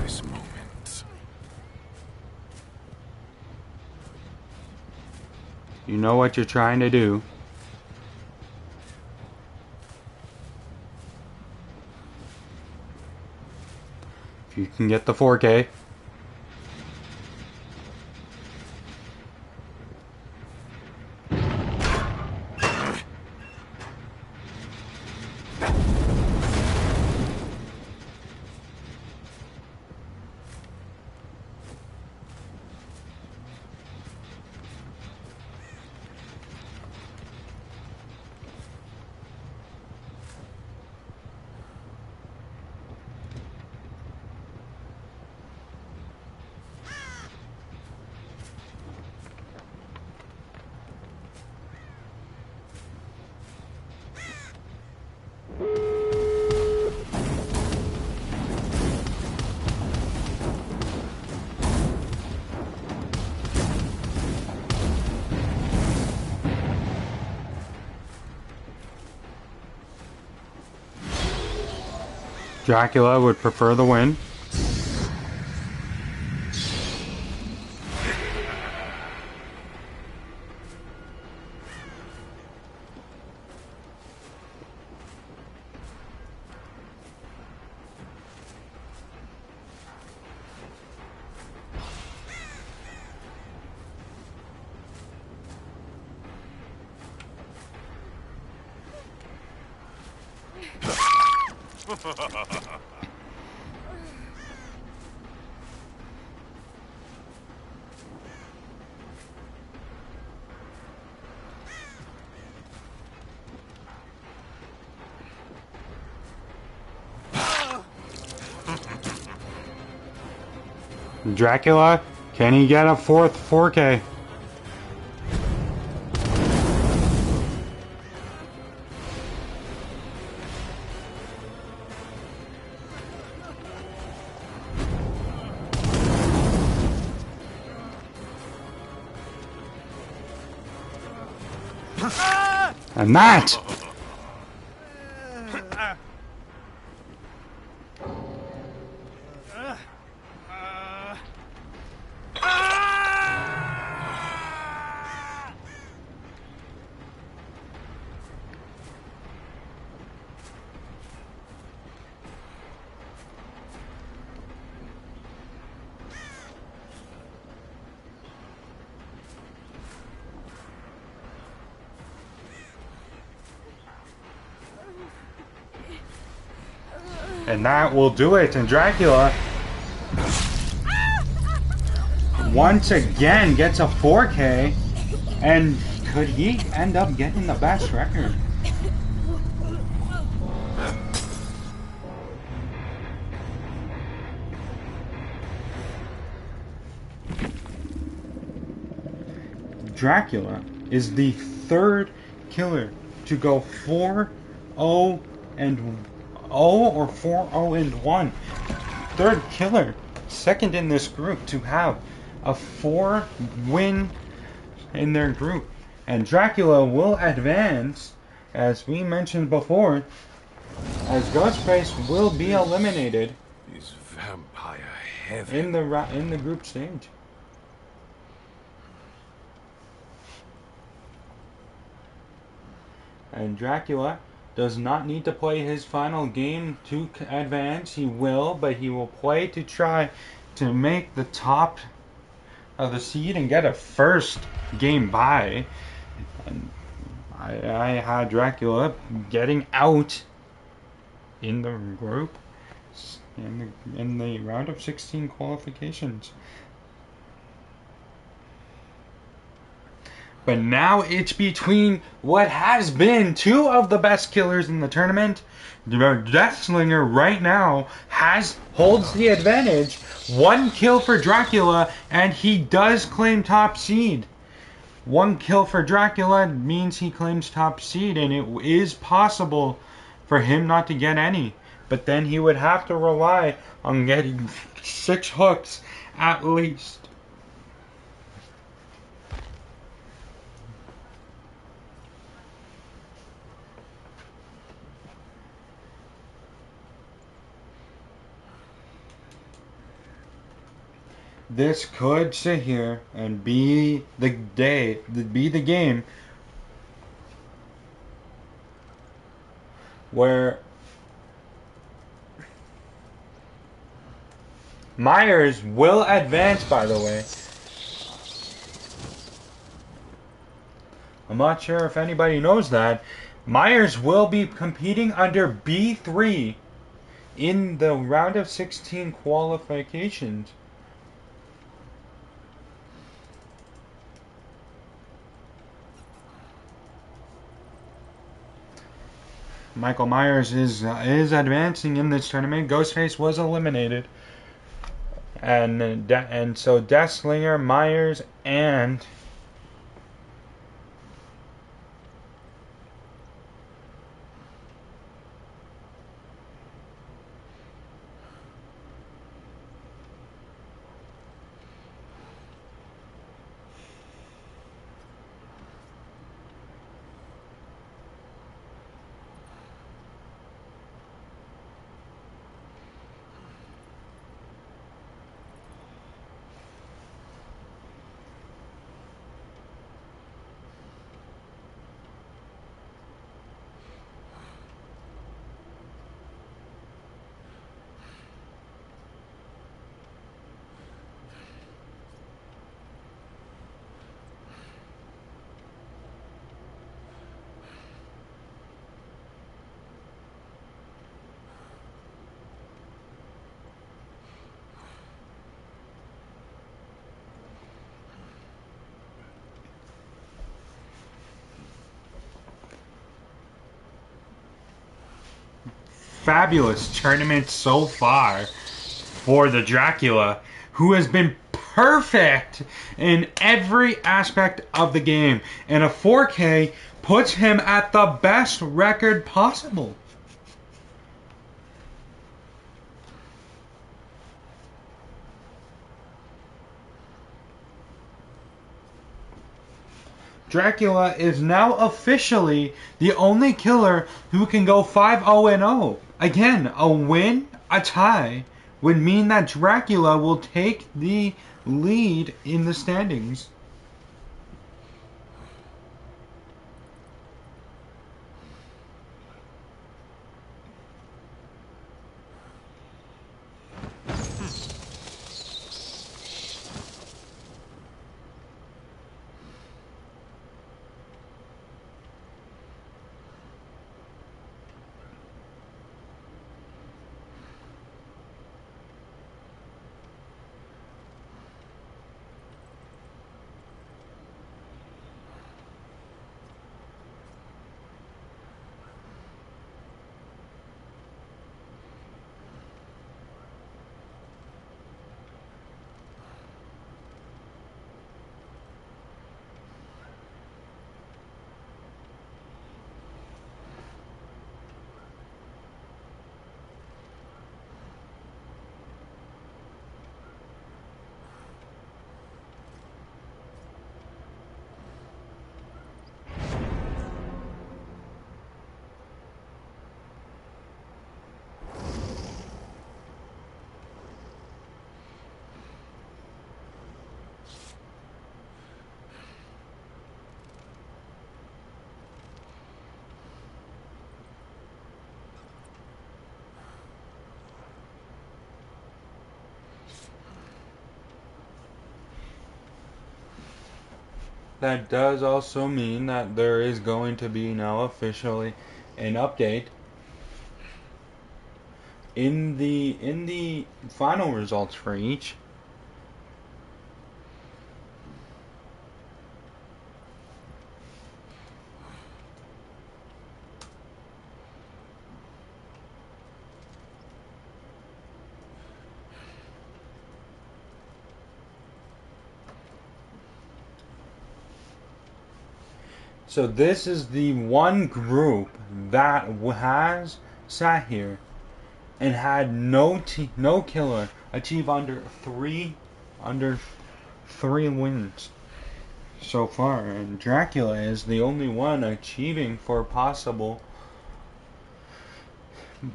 This moment. you know what you're trying to do. If you can get the 4K. Dracula would prefer the win. Dracula, can he get a fourth 4K? And that! And that will do it. And Dracula once again gets a 4K. And could he end up getting the best record? Dracula is the third killer to go 4-0 and 0 or 4-0 and 1. Third killer, second in this group to have a 4 win in their group. And Dracula will advance, as we mentioned before, as Ghostface will be eliminated Is vampire heavy. in the group stage. And Dracula does not need to play his final game to advance. He will, but he will play to try to make the top of the seed and get a first game bye. And I had Dracula getting out in the group in the round of 16 qualifications. But now it's between what has been two of the best killers in the tournament. Deathslinger right now holds the advantage. 1 kill for Dracula, and he does claim top seed. 1 kill for Dracula means he claims top seed, and it is possible for him not to get any. But then he would have to rely on getting 6 hooks at least. This could sit here and be the game where Myers will advance, by the way. I'm not sure if anybody knows that. Myers will be competing under B3 in the round of 16 qualifications. Michael Myers is advancing in this tournament. Ghostface was eliminated, and so Deathslinger, Myers, and fabulous tournament so far for the Dracula, who has been perfect in every aspect of the game. And a 4K puts him at the best record possible. Dracula is now officially the only killer who can go 5-0-0. Again, a win, a tie, would mean that Dracula will take the lead in the standings. That does also mean that there is going to be now officially an update in the final results for each. So this is the one group that has sat here and had no killer achieve under three wins so far, and Dracula is the only one achieving for possible.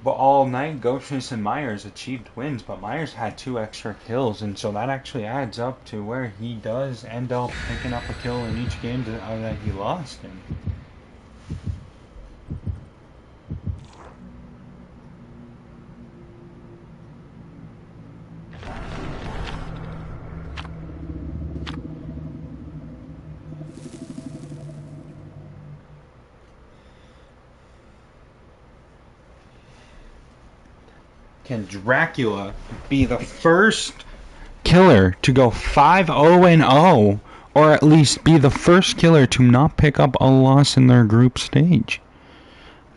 But all night, Ghostface and Myers achieved wins, but Myers had 2 extra kills, and so that actually adds up to where he does end up picking up a kill in each game that he lost in. Can Dracula be the first killer to go 5-0-0, or at least be the first killer to not pick up a loss in their group stage?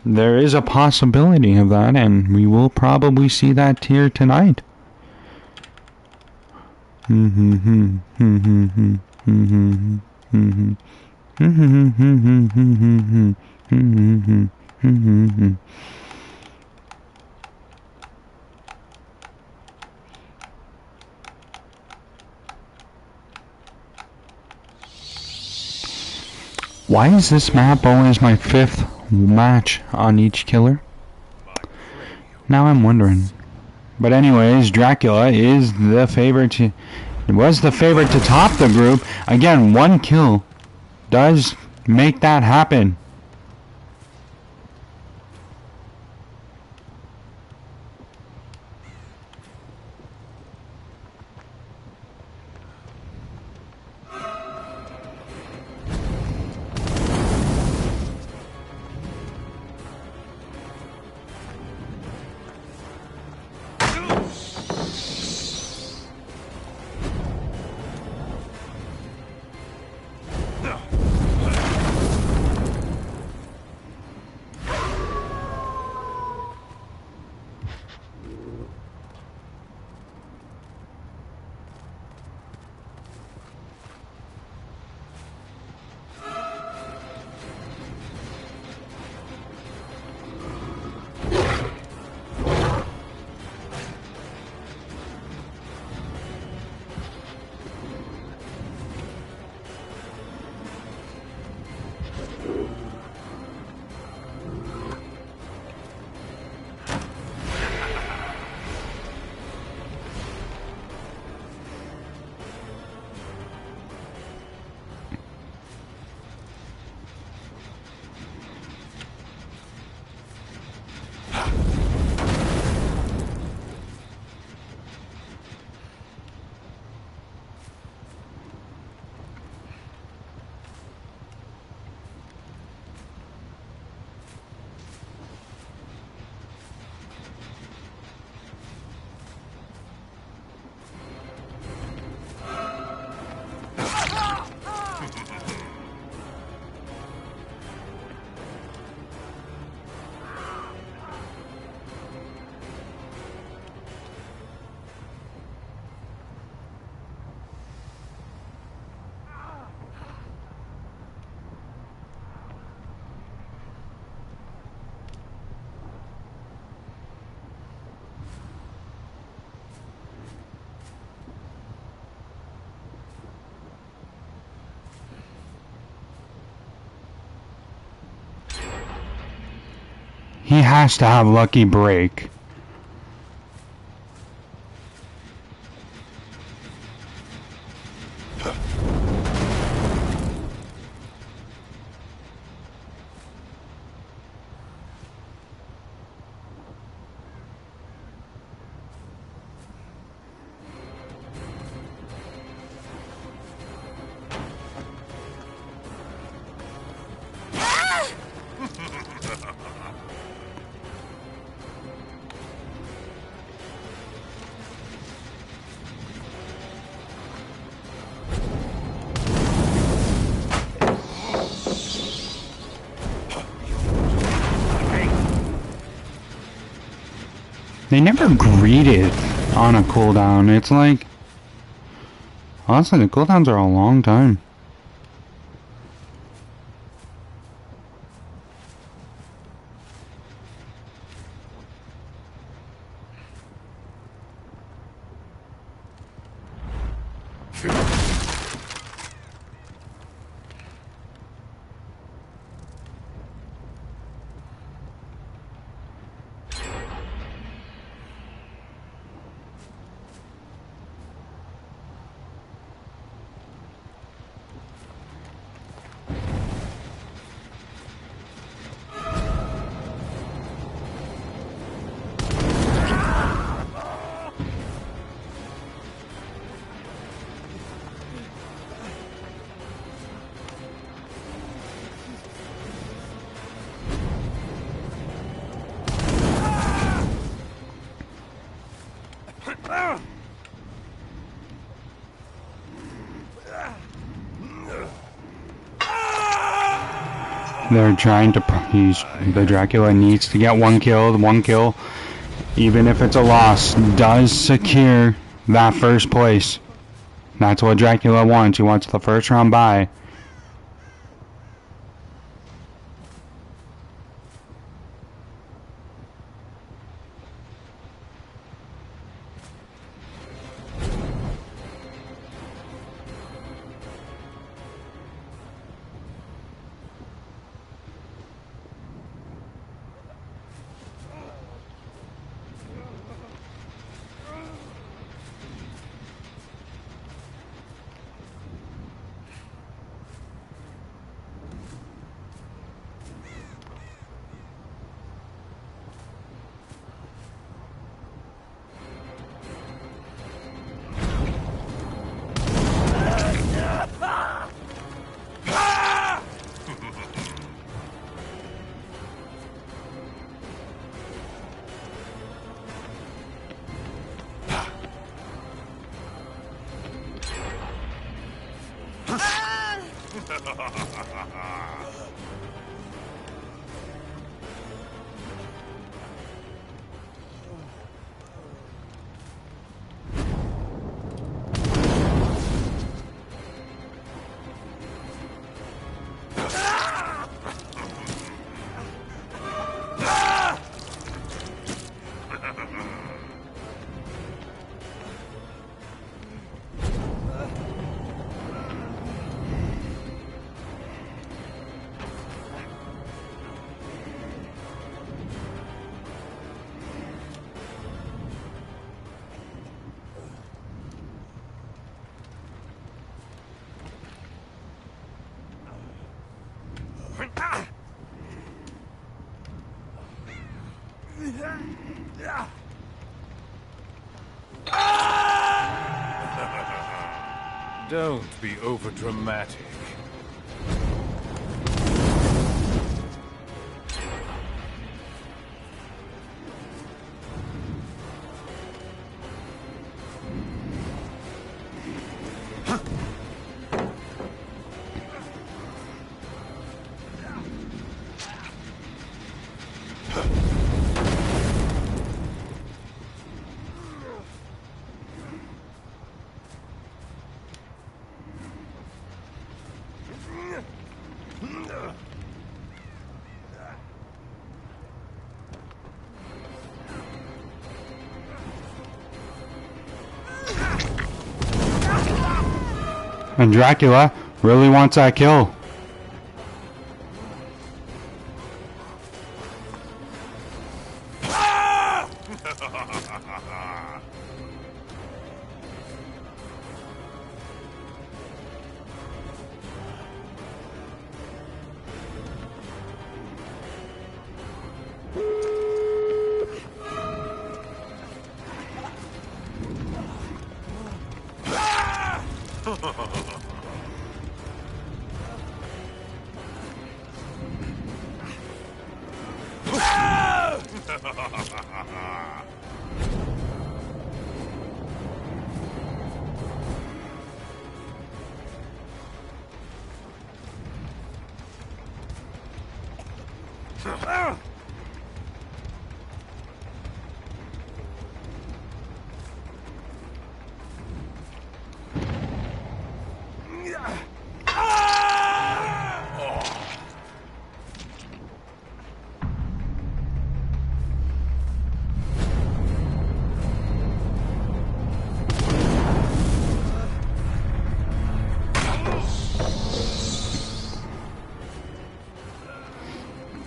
There is a possibility of that, and we will probably see that here tonight. Why is this map always my 5th match on each killer? Now I'm wondering. But anyways, Dracula is the favorite was the favorite to top the group. Again, 1 kill does make that happen. He has to have Lucky Break. They never greeted on a cooldown. It's like, honestly, the cooldowns are a long time. They're trying to. The Dracula needs to get one kill, even if it's a loss, does secure that first place. That's what Dracula wants. He wants the first round bye. Don't be overdramatic. And Dracula really wants that kill.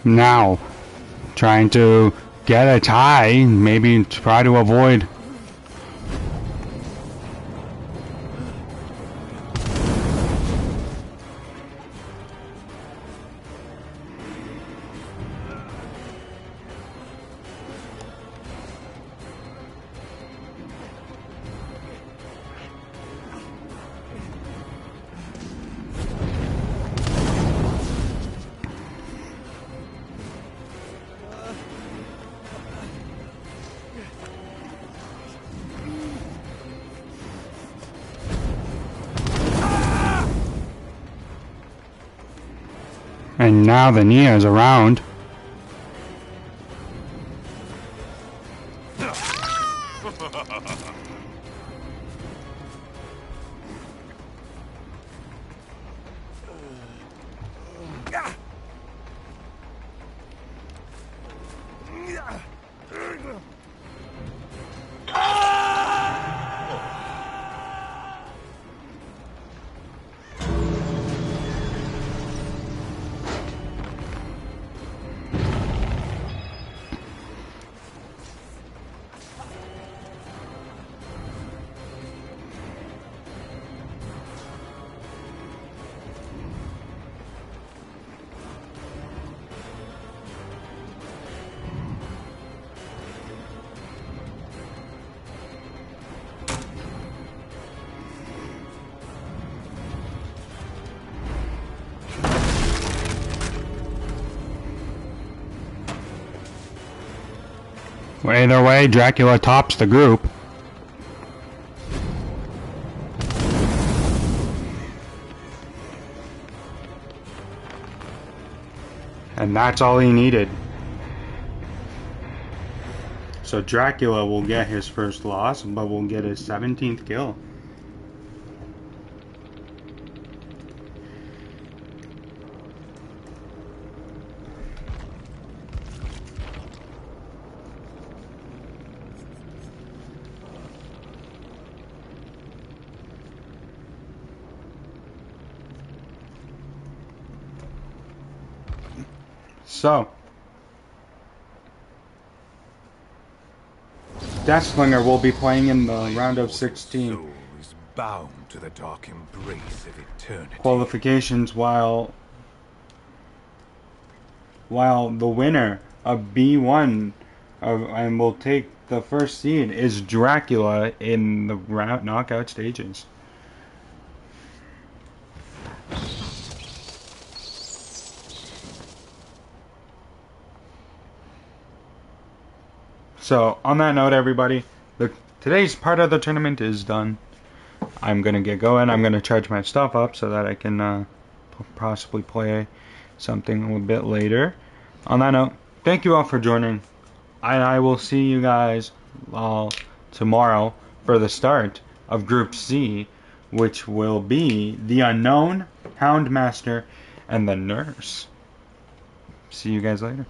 Now, trying to get a tie, maybe try to avoid. And now the Nia is around. Either way, Dracula tops the group. And that's all he needed. So Dracula will get his first loss, but will get his 17th kill. So, Deathslinger will be playing in the round of 16 Soul is bound to the dark embrace of eternity. qualifications, while the winner of B1 and will take the first seed is Dracula in the knockout stages. So, on that note, everybody, today's part of the tournament is done. I'm going to get going. I'm going to charge my stuff up so that I can possibly play something a little bit later. On that note, thank you all for joining. And I will see you guys all tomorrow for the start of Group C, which will be the Unknown, Houndmaster, and the Nurse. See you guys later.